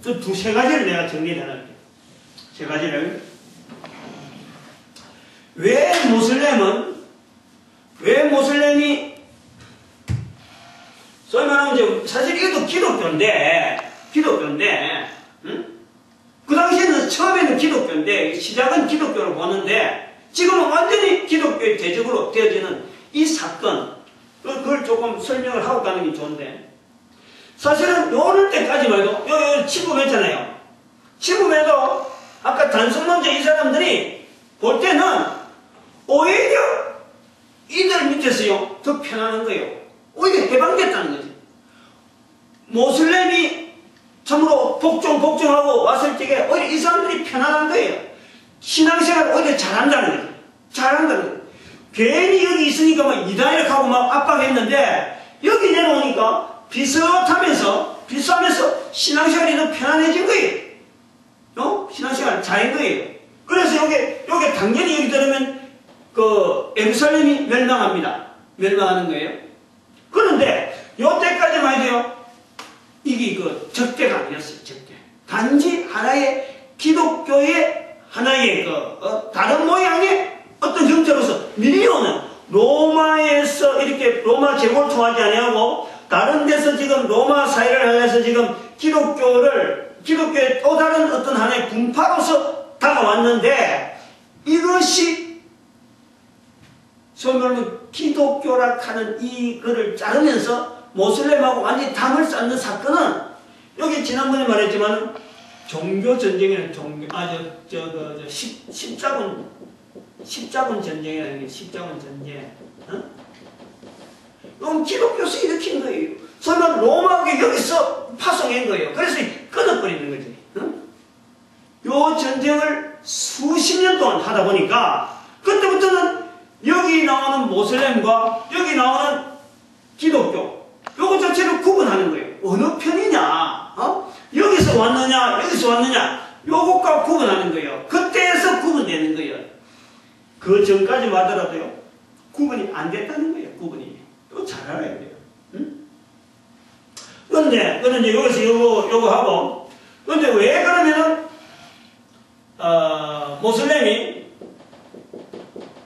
저 두세 가지를 내가 정리를 해놨게요. 세 가지를. 왜 모슬렘이 소위 말하면 사실 이것도 기독교인데 응? 그 당시에는 처음에는 기독교인데 시작은 기독교로 보는데 지금은 완전히 기독교의 대적으로 되어지는 이 사건 그걸 조금 설명을 하고 가는 게 좋은데 사실은 요럴 때까지만 해도 요 침범했잖아요. 침범해도 아까 단성론자 이 사람들이 볼 때는 오히려 이들 밑에서요 더 편안한 거예요. 오히려 해방됐다는 거지. 모슬렘이 참으로 복종하고 왔을 적에 오히려 이 사람들이 편안한 거예요. 신앙생활을 오히려 잘한다는 거지. 잘한다는 거지. 괜히 여기 있으니까 막 이단이라고 하고 막 압박했는데 여기 내려오니까 비슷하면서 신앙생활이 더 편안해진 거예요. 신앙생활 잘한 거예요. 그래서 여기 당연히 여기 들으면 그 예루살렘이 멸망하는 거예요. 그런데 요때까지만 해도요. 이게 그 적대가 아니었어요. 적대. 단지 하나의 기독교의 하나의 다른 모양의 어떤 형태로서 밀려오는 로마에서 이렇게 로마 제국을 통하지 아니하고 다른 데서 지금 로마 사회를 향해서 지금 기독교의 또 다른 어떤 하나의 분파로서 다가왔는데 이것이 소위 말하면 기독교라 하는 이거를 자르면서 모슬렘하고 완전히 담을 쌓는 사건은 여기 지난번에 말했지만 종교전쟁이라는 십자군 전쟁이라는 게 십자군 전쟁. 이건 기독교에서 일으킨 거예요. 소위 말하면 로마가 여기서 파송한 거예요. 그래서 끊어버리는 거지. 요 전쟁을 수십 년 동안 하다 보니까 그때부터는 여기 나오는 모슬렘과 여기 나오는 기독교 요거 자체를 구분하는 거예요. 어느 편이냐 여기서 왔느냐 요것과 구분하는 거예요. 그때에서 구분되는 거예요. 그 전까지만 하더라도요 구분이 안 됐다는 거예요. 구분이 또 잘 알아야 돼요. 그런데 여기서 요거 하고 그런데 왜 그러면은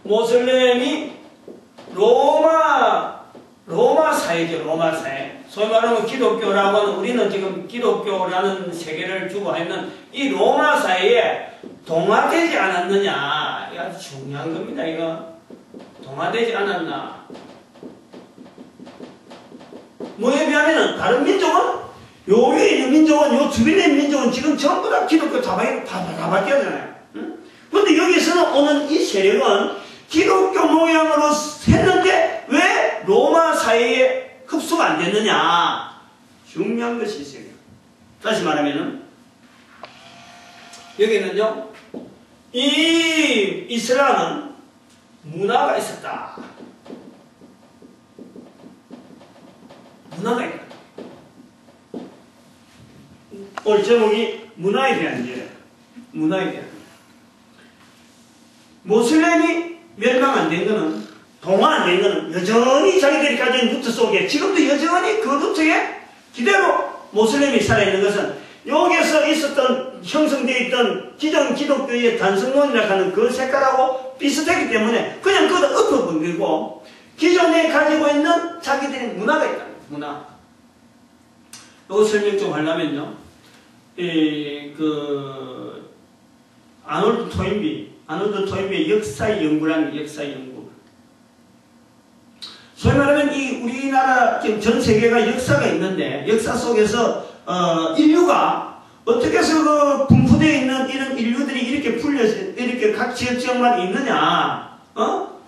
모슬렘이 로마 사회죠. 로마 사회. 소위 말하면 기독교라고 하는 우리는 지금 기독교라는 세계를 주고 있는 이 로마 사회에 동화되지 않았느냐. 이거 아주 중요한 겁니다. 이거 동화되지 않았나. 뭐에 비하면은 다른 민족은 요 위에 있는 민족은 요 주변에 있는 민족은 지금 전부 다 기독교 다 바뀌었잖아요. 그런데 여기서는 오는 이 세력은 기독교 모양으로 했는데 왜 로마 사회에 흡수가 안 됐느냐. 중요한 것이 있어요. 다시 말하면은 여기는요 이 이슬람은 문화가 있었다. 문화가 있다. 오늘 제목이 문화에 대한 이야기예요. 문화에 대한. 모슬렘이 멸망 안 된 거는, 동화 안 된 거는 여전히 자기들이 가진 루트 속에 지금도 여전히 그 루트에 그대로 모슬렘이 살아있는 것은 여기에서 있었던 형성되어 있던 기존 기독교의 단성론이라 하는 그 색깔하고 비슷했기 때문에 그냥 그거다 엎어버리고 기존에 가지고 있는 자기들의 문화가 있다. 문화. 이거 설명 좀 하려면요. 아놀드 토인비의 역사의 연구라는 역사의 연구. 소위 말하면 이 우리나라 전 세계가 역사가 있는데 역사 속에서 인류가 어떻게 해서 그 분포되어 있는 이런 인류들이 이렇게 풀려서 이렇게 각 지역마다 있느냐,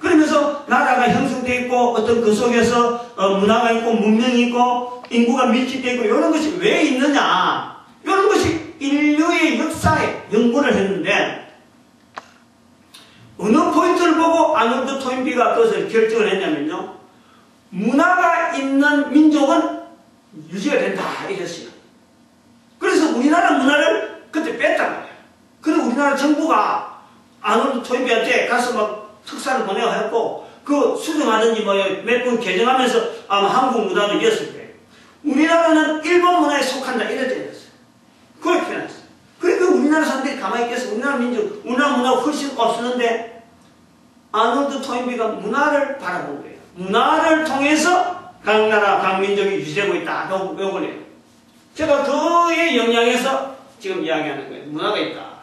그러면서 나라가 형성되어 있고 어떤 그 속에서 문화가 있고 문명이 있고 인구가 밀집되어 있고 이런 것이 왜 있느냐, 이런 것이 인류의 역사에 연구를 했는데 어느 포인트를 보고 아놀드 토인비가 그것을 결정을 했냐면요, 문화가 있는 민족은 유지가 된다 이랬어요. 그래서 우리나라 문화를 그때 뺐단 말이에요. 그래서 우리나라 정부가 아놀드 토인비한테 가서 막 특사를 보내고 그 수정하든지 뭐 몇 번 개정하면서 아마 한국 문화도 이었을 거예요. 우리나라는 일본 문화에 속한다 이렇게 됐어요. 그렇게 해놨어요. 그러니까 우리나라 사람들이 가만히 있겠어. 우리나라 민족, 우리나라 문화가 훨씬 없었는데 아놀드 토인비가 문화를 바라본 거예요. 문화를 통해서 각 나라, 각 민족이 유지되고 있다. 요걸 해요. 제가 그의 영향에서 지금 이야기하는 거예요. 문화가 있다.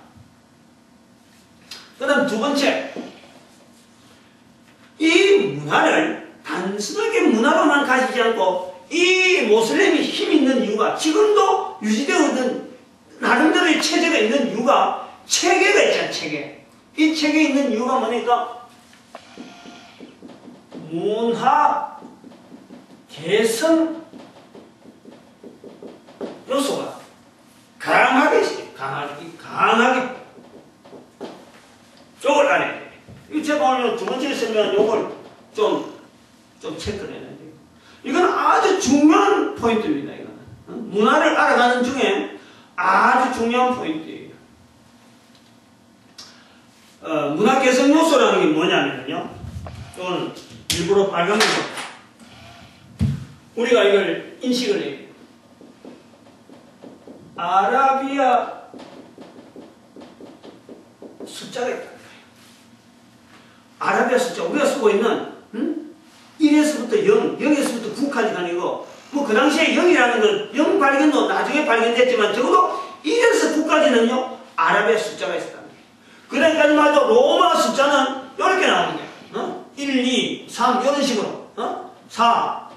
그 다음 두 번째, 이 문화를 단순하게 문화로만 가지지 않고 이 모슬렘이 힘 있는 이유가 지금도 유지되어 있는 나름대로의 체제가 있는 이유가 체계가 있잖아요. 체계. 이 체계에 있는 이유가 뭐니까 문화 개성 요소가 강하게 요걸 안 해. 이거 제가 오늘 두 번째 설명한 요걸 좀 체크를 해야 돼요. 이건 아주 중요한 포인트입니다. 이거는. 문화를 알아가는 중에 아주 중요한 포인트예요. 문화 개성 요소라는 게 뭐냐면요. 이건 일부러 빨간색으로 우리가 이걸 인식을 해요. 아라비아 숫자가 있다. 아라비아 숫자, 우리가 쓰고 있는 1에서부터 0, 0에서부터 9까지 가는 거, 뭐 그 당시에 0이라는 건 0 발견도 나중에 발견됐지만 적어도 1에서 9까지는요 아라비아 숫자가 있었다. 그러니까 로마 숫자는 이렇게 나오는 거예요. 1, 2, 3 이런 식으로, 4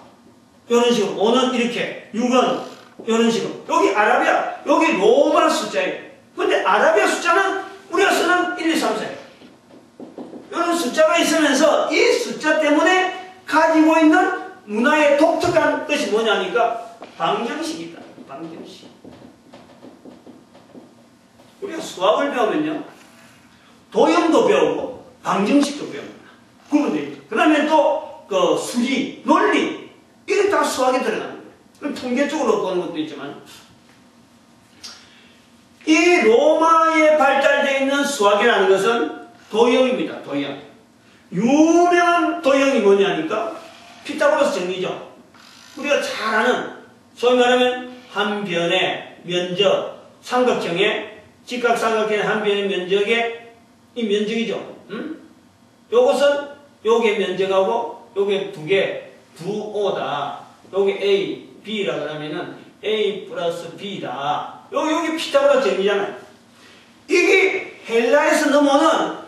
이런 식으로, 5는 이렇게, 6은 이런 식으로. 여기 아라비아, 여기 로마 숫자예요. 근데 아라비아 숫자는 우리가 쓰는 1, 2, 3, 4예요. 이런 숫자가 있으면서 이 숫자 때문에 가지고 있는 문화의 독특한 것이 뭐냐니까 방정식이 있다. 방정식. 우리가 수학을 배우면요 도형도 배우고 방정식도 배웁니다. 구분되어 있죠. 그 다음에 또 그 수리, 논리 이게 다 수학에 들어가는 거예요. 그럼 통계적으로 보는 것도 있지만 이 로마에 발달되어 있는 수학이라는 것은 도형입니다. 도형. 유명한 도형이 뭐냐니까 피타고라스 정리죠. 우리가 잘 아는 소위 말하면 한 변의 면적, 삼각형의 직각삼각형의 한 변의 면적의 이 면적이죠. 요것은 요게 면적하고 요게 두 O다. 요게 A, B라 그러면은 A 플러스 B다. 요게 피타고라스 정리잖아요. 이게 헬라에서 넘어오는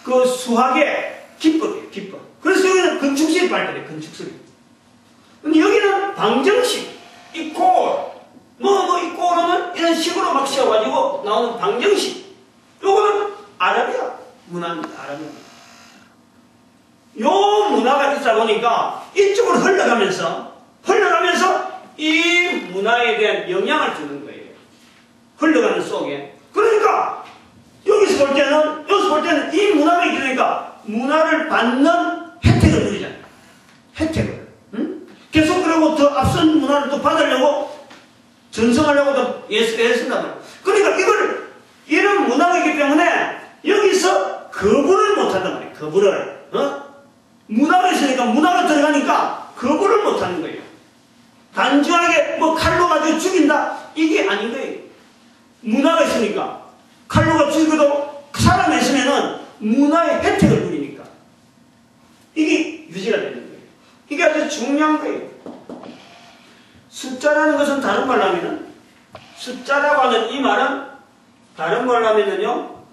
그 수학의 기법이에요, 기법. 그래서 여기는 건축술이 발달해요, 건축술이. 근데 여기는 방정식, 있고, 있고 그러면 이런 식으로 막 씌워가지고 나오는 방정식. 요거는 아라비아 문화입니다, 아라비아. 요 문화가 있다 보니까 이쪽으로 흘러가면서 이 문화에 대한 영향을 주는 거예요. 흘러가는 속에. 그러니까 여기서 볼 때는 이 문화가 있으니까 문화를 받는 혜택을 누리잖아요. 혜택을. 계속 그러고 더 앞선 문화를 또 받으려고 전승하려고도 애쓴단 말이에요. 그러니까 이걸 이런 문화가 있기 때문에 여기서 거부를 못한단 말이에요. 거부를. 문화가 있으니까 문화가 들어가니까 거부를 못하는 거예요. 단순하게 뭐 칼로 가지고 죽인다 이게 아닌 거예요. 문화가 있으니까 칼로 죽여도 살아내시면은 문화의 혜택을 누리니까 이게 유지가 되는 거예요. 이게 아주 중요한 거예요. 숫자라는 것은 다른 말로 하면은 숫자라고 하는 이 말은 다른 말로 하면은요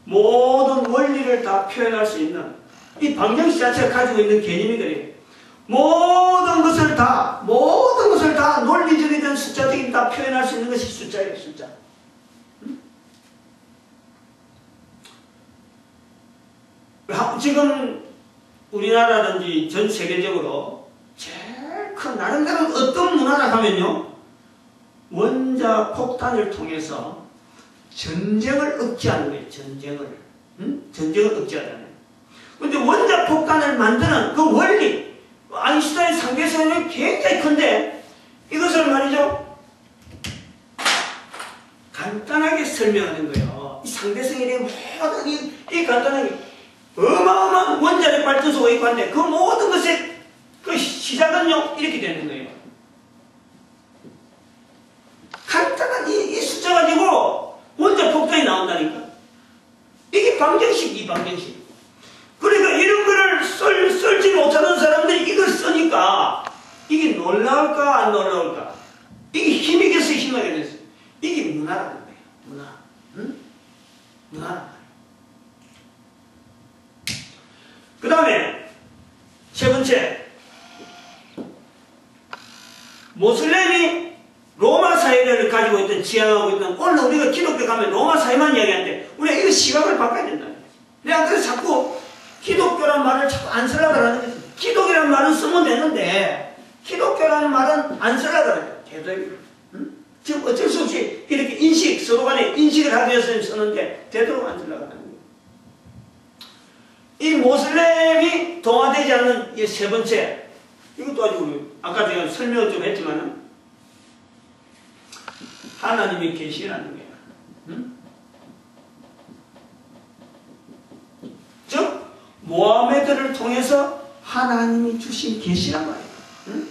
모든 원리를 다 표현할 수 있는 이 방정식 자체가 가지고 있는 개념이 그래요. 모든 것을 다 논리적이든 숫자적인 다 표현할 수 있는 것이 숫자예요. 숫자. 지금 우리나라든지 전 세계적으로 제일 큰 나름대로 어떤 문화라 하면요 원자 폭탄을 통해서 전쟁을 억제하는 거예요. 전쟁을 억제하잖아요. 근데 원자 폭탄을 만드는 그 원리 아인슈타인 상대성이 굉장히 큰데 이것을 말이죠 간단하게 설명하는 거예요. 이 상대성에 대한 모든 이 간단하게 어마어마한 원자력 발전소가 있고 한데 그 모든 것의 그 시작은요 이렇게 되는 거예요. 간단한 이 숫자 가지고 원자 폭탄이 나온다니까. 이게 방정식, 이 방정식. 그러니까 이런 거를 썰지 못하는 사람들이 이걸 쓰니까 이게 놀라울까 안 놀라울까? 이게 힘이겠어요, 힘하게 됐어요. 이게 문화라는 거예요. 문화. 응? 문화. 그 다음에 세 번째 모슬렘이 로마 사회를 가지고 있던 지향하고 있던 오늘 우리가 기독교 가면 로마 사회만 이야기하는데 우리가 이거 시각을 바꿔야 된다. 내가 그래서 자꾸 기독교란 말을 자꾸 안 쓰려고 하는 거지. 기독이라는 말은 쓰면 되는데 기독교라는 말은 안 쓰려고 하는 거야. 되도록. 응? 지금 어쩔 수 없이 이렇게 서로 간에 인식을 하기 위해서 쓰는데 되도록 안 쓰려고 하는 거야. 이 모슬렘이 동화되지 않는 이 세 번째 이것도 아주 아까 제가 설명을 좀 했지만은 하나님의 계시라는 거예요. 응? 즉 모하메드를 통해서 하나님이 주신 계시란 말이에요. 응?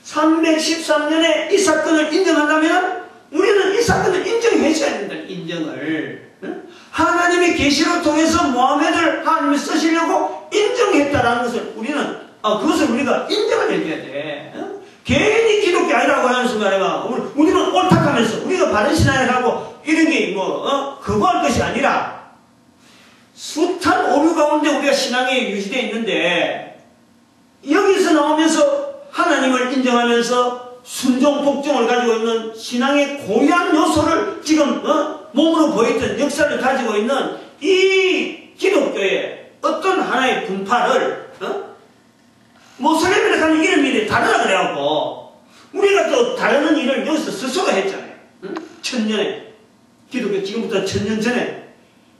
313년에 이 사건을 인정한다면 우리는 이 사건을 인정해줘야 된다. 인정을. 응? 하나님의 계시를 통해서 모하메드를 하나님이 쓰시려고 인정했다라는 것을 우리는 그것을 우리가 인정을 해줘야 돼. 응? 괜히 기독교 아니라고 하면서 말해봐. 우리는 옳다하면서 우리가 바른 신앙을 하고 이런 게 거부할 것이 아니라 숱한 오류 가운데 우리가 신앙에 유지되어 있는데 여기서 나오면서 하나님을 인정하면서 순종, 복종을 가지고 있는 신앙의 고유한 요소를 지금 몸으로 보였던 역사를 가지고 있는 이 기독교의 어떤 하나의 분파를 모슬렘이라 하는 이름이 다르다 그래갖고 우리가 또 다른 일을 여기서 스스로 했잖아요. 응? 1000년에 기독교 지금부터 1000년 전에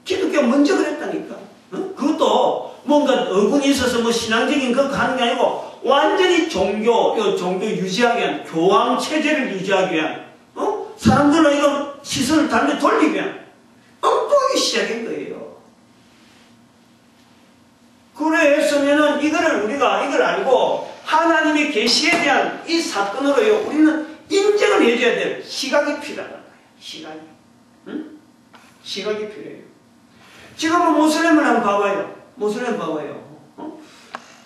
기독교가 먼저 그랬다니까. 응? 그것도 뭔가 어군이 있어서 뭐 신앙적인 그거 하는 게 아니고 완전히 종교 유지하기 위한 교황 체제를 유지하기 위한 사람들로 이거 시선을 다른 데 돌리기 위한 엉뚱하게 시작한 거예요. 그랬으면은 우리가 이걸 알고 하나님의 계시에 대한 이 사건으로요 우리는 인정을 해줘야 될 시각이 필요하단 말이에요. 시각이. 응? 시각이 필요해요. 지금 모슬렘을 한번 봐봐요. 모슬렘 봐봐요.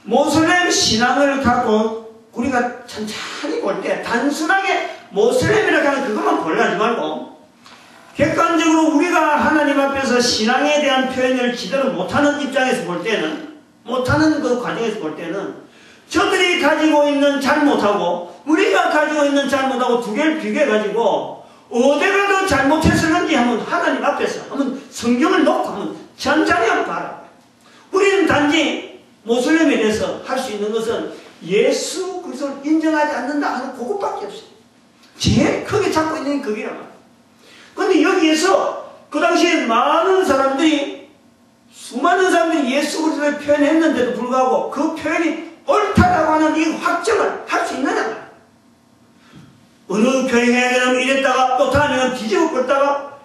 모슬렘 신앙을 갖고 우리가 천천히 볼 때 단순하게 모슬렘이라고 하는 그것만 보려하지 말고 객관적으로 우리가 하나님 앞에서 신앙에 대한 표현을 제대로 못하는 입장에서 볼 때는 못하는 그 과정에서 볼 때는 저들이 가지고 있는 잘못하고 우리가 가지고 있는 잘못하고 두 개를 비교해가지고 어디가 더 잘못했을는지 한번 하나님 앞에서 한번 성경을 놓고 한번 천천히 한번 봐라. 우리는 단지 모슬렘에 대해서 할 수 있는 것은 예수 그리스도를 인정하지 않는다 하는 그것밖에 없어요. 제일 크게 잡고 있는 게 그게란 말이에요. 그런데 여기에서 그 당시에 수많은 사람들이 예수 그리스도를 표현했는데도 불구하고 그 표현이 옳다라고 하는 이 확정을 할 수 있느냐? 어느 교회 해야 되면 이랬다가 또 다음에는 뒤집어 뻗다가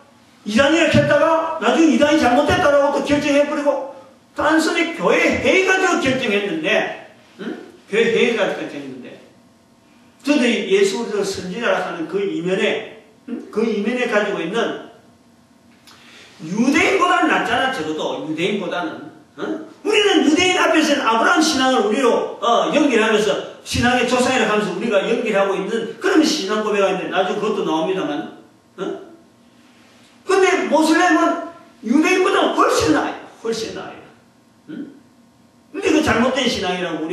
이단이라 했다가 나중에 이단이 잘못됐다라고 또 결정해버리고 단순히 교회 회의 가지고 결정했는데 교회 회의 가지고 결정했는데 저들이 예수 그리스도 선지자라 하는 그 이면에 가지고 있는 유대인보다는 낫잖아. 적어도 유대인보다는 우리는 유대인 앞에서는 아브라함 신앙을 우리로 연결하면서 신앙의 조상이라고 하면서 우리가 연결하고 있는 그런 신앙 고백가 있는데 나중에 그것도 나옵니다만 근데 모슬렘은 유대인보다 훨씬 나아요. 훨씬 나아요. 근데 그 잘못된 신앙이라고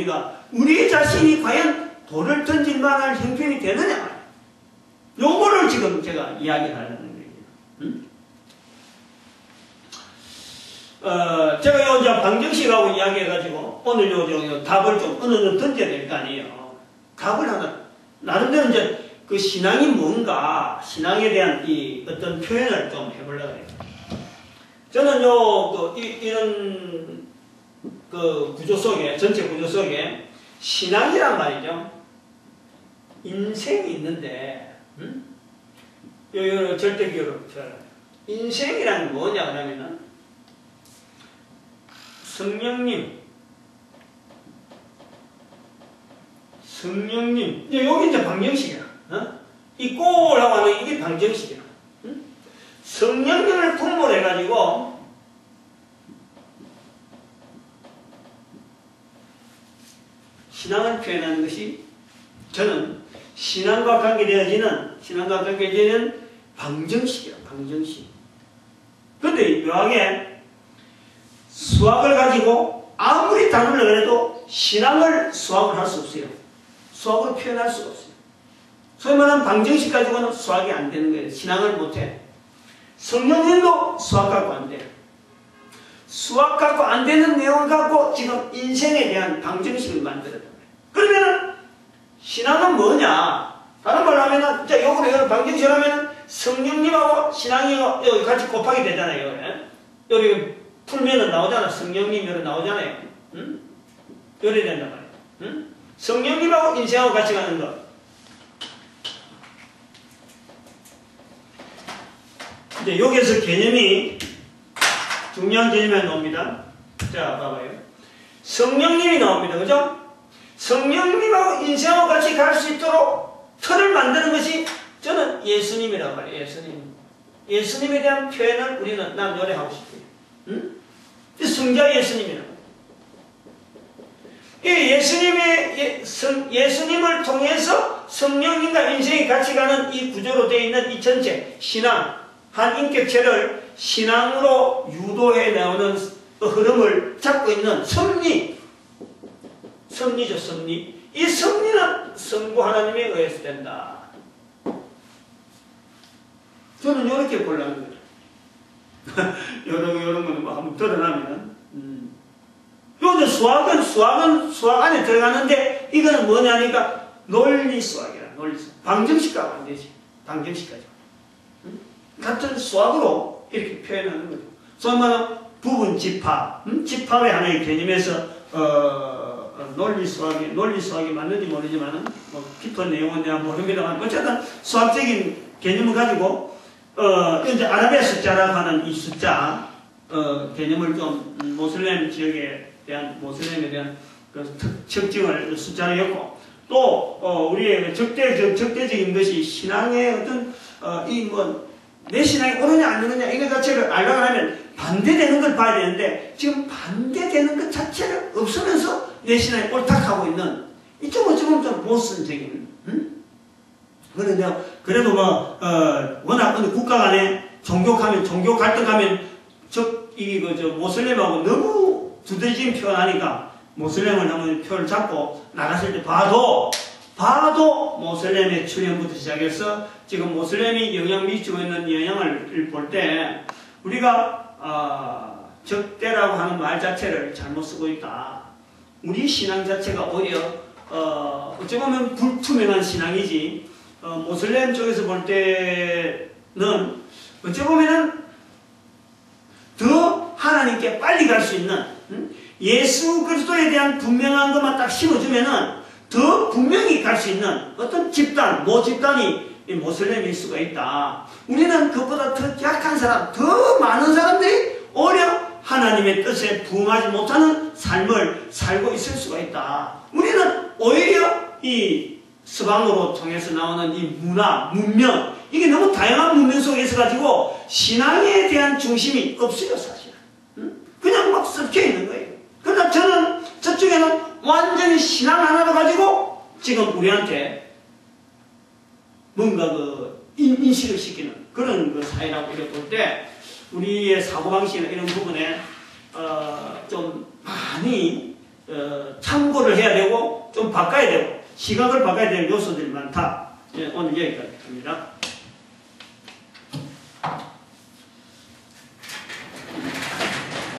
우리 자신이 과연 돌을 던질 만한 형편이 되느냐 요거를 지금 제가 이야기하려는 거예요. 제가 요 방정식하고 이야기해가지고 오늘 요 답을 좀 어느 정도 던져야 될 거 아니에요. 답을 하나 나름대로 이제 그 신앙이 뭔가 신앙에 대한 이 어떤 표현을 좀 해보려고 해요. 저는 이런 그 구조 속에 전체 구조 속에 신앙이란 말이죠. 인생이 있는데 요 절대 기호를 붙여라. 인생이란 뭐냐 그러면은 성령님, 여기 이제 방정식이야. 이 꼬라고 하는 이게 방정식이야. 성령님을 품으로 해가지고 신앙을 표현하는 것이 저는 신앙과 관계되어지는 방정식이야. 방정식. 그런데 묘하게 수학을 가지고 아무리 다루려고 해도 수학을 할 수 없어요. 수학으로 표현할 수가 없어요. 소위 말하는 방정식 가지고는 수학이 안 되는 거예요. 신앙을 못해. 성령님도 수학 갖고 안 돼요. 수학 갖고 안 되는 내용을 갖고 지금 인생에 대한 방정식을 만들어야 돼요. 그러면 신앙은 뭐냐? 다른 말로 하면 자, 요거를 방정식을 하면 성령님하고 신앙이 여기 같이 곱하게 되잖아요. 여기 풀면은 나오잖아. 성령님 여기 나오잖아요. 요래 된단 말이에요. 성령님하고 인생하고 같이 가는 것. 이제 여기에서 개념이 중요한 개념이 나옵니다. 자, 봐봐요. 성령님이 나옵니다. 그죠? 성령님하고 인생하고 같이 갈 수 있도록 틀을 만드는 것이 저는 예수님이라고 말해요. 예수님. 예수님에 대한 표현을 우리는 난 노래하고 싶어요. 성자 예수님이라고. 예수님을 통해서 성령님과 인생이 같이 가는 이 구조로 되어 있는 이 전체 신앙, 한 인격체를 신앙으로 유도해 나오는 흐름을 잡고 있는 섭리죠, 섭리. 이 섭리는 성부 하나님에 의해서 된다. 저는 이렇게 보려는 거죠. 이런 거는 뭐 한번 드러나면. 요즘 수학은 수학 안에 들어가는데 이거는 뭐냐니까 논리 수학이라, 논리 수학. 방정식하고 안 되지. 방정식까지. 같은 수학으로 이렇게 표현하는 거죠. 소위 말하는 부분 집합. 집합의 하나의 개념에서, 논리 수학이 맞는지 모르지만은, 뭐, 깊은 내용은 내가 모릅니다만, 어쨌든 수학적인 개념을 가지고, 이제 아라비아 숫자라고 하는 이 숫자, 개념을 좀, 모슬렘에 대한 그 특징을 숫자로 엮고, 또, 우리의 적대적인 것이 신앙의 어떤, 내 신앙이 옳으냐 안 옳으냐 이거 자체를 알려고 하면 반대되는 걸 봐야 되는데 지금 반대되는 것 자체를 없으면서 내 신앙이 옳다하고 있는 이쪽 어쩌면 좀 모순적인 그래도 워낙 국가 간에 종교 갈등하면 모슬렘하고 너무 두드러진 표현하니까 모슬렘을 한번 표를 잡고 나갔을 때 봐도 모슬렘의 출현부터 시작해서 지금 모슬렘이 영향 미치고 있는 영향을 볼 때 우리가 적대라고 하는 말 자체를 잘못 쓰고 있다. 우리 신앙 자체가 오히려 어찌 보면 불투명한 신앙이지 모슬렘 쪽에서 볼 때는 어찌 보면은 더 하나님께 빨리 갈 수 있는 예수 그리스도에 대한 분명한 것만 딱 심어주면은 더 분명히 갈 수 있는 어떤 집단, 모 집단이 이 모슬렘일 수가 있다. 우리는 그보다 더 약한 사람, 더 많은 사람들이 오히려 하나님의 뜻에 부응하지 못하는 삶을 살고 있을 수가 있다. 우리는 오히려 이 서방으로 통해서 나오는 이 문화, 문명, 이게 너무 다양한 문명 속에서 가지고 신앙에 대한 중심이 없어요, 사실. 그냥 막 섞여 있는 거예요. 그러나 저는 저쪽에는 완전히 신앙 하나를 가지고 지금 우리한테 뭔가 인식을 시키는 그런 사회라고 이렇게 볼 때 우리의 사고방식이나 이런 부분에 좀 많이 참고를 해야 되고 좀 바꿔야 되고 시각을 바꿔야 되는 요소들이 많다. 예, 오늘 여기까지 합니다.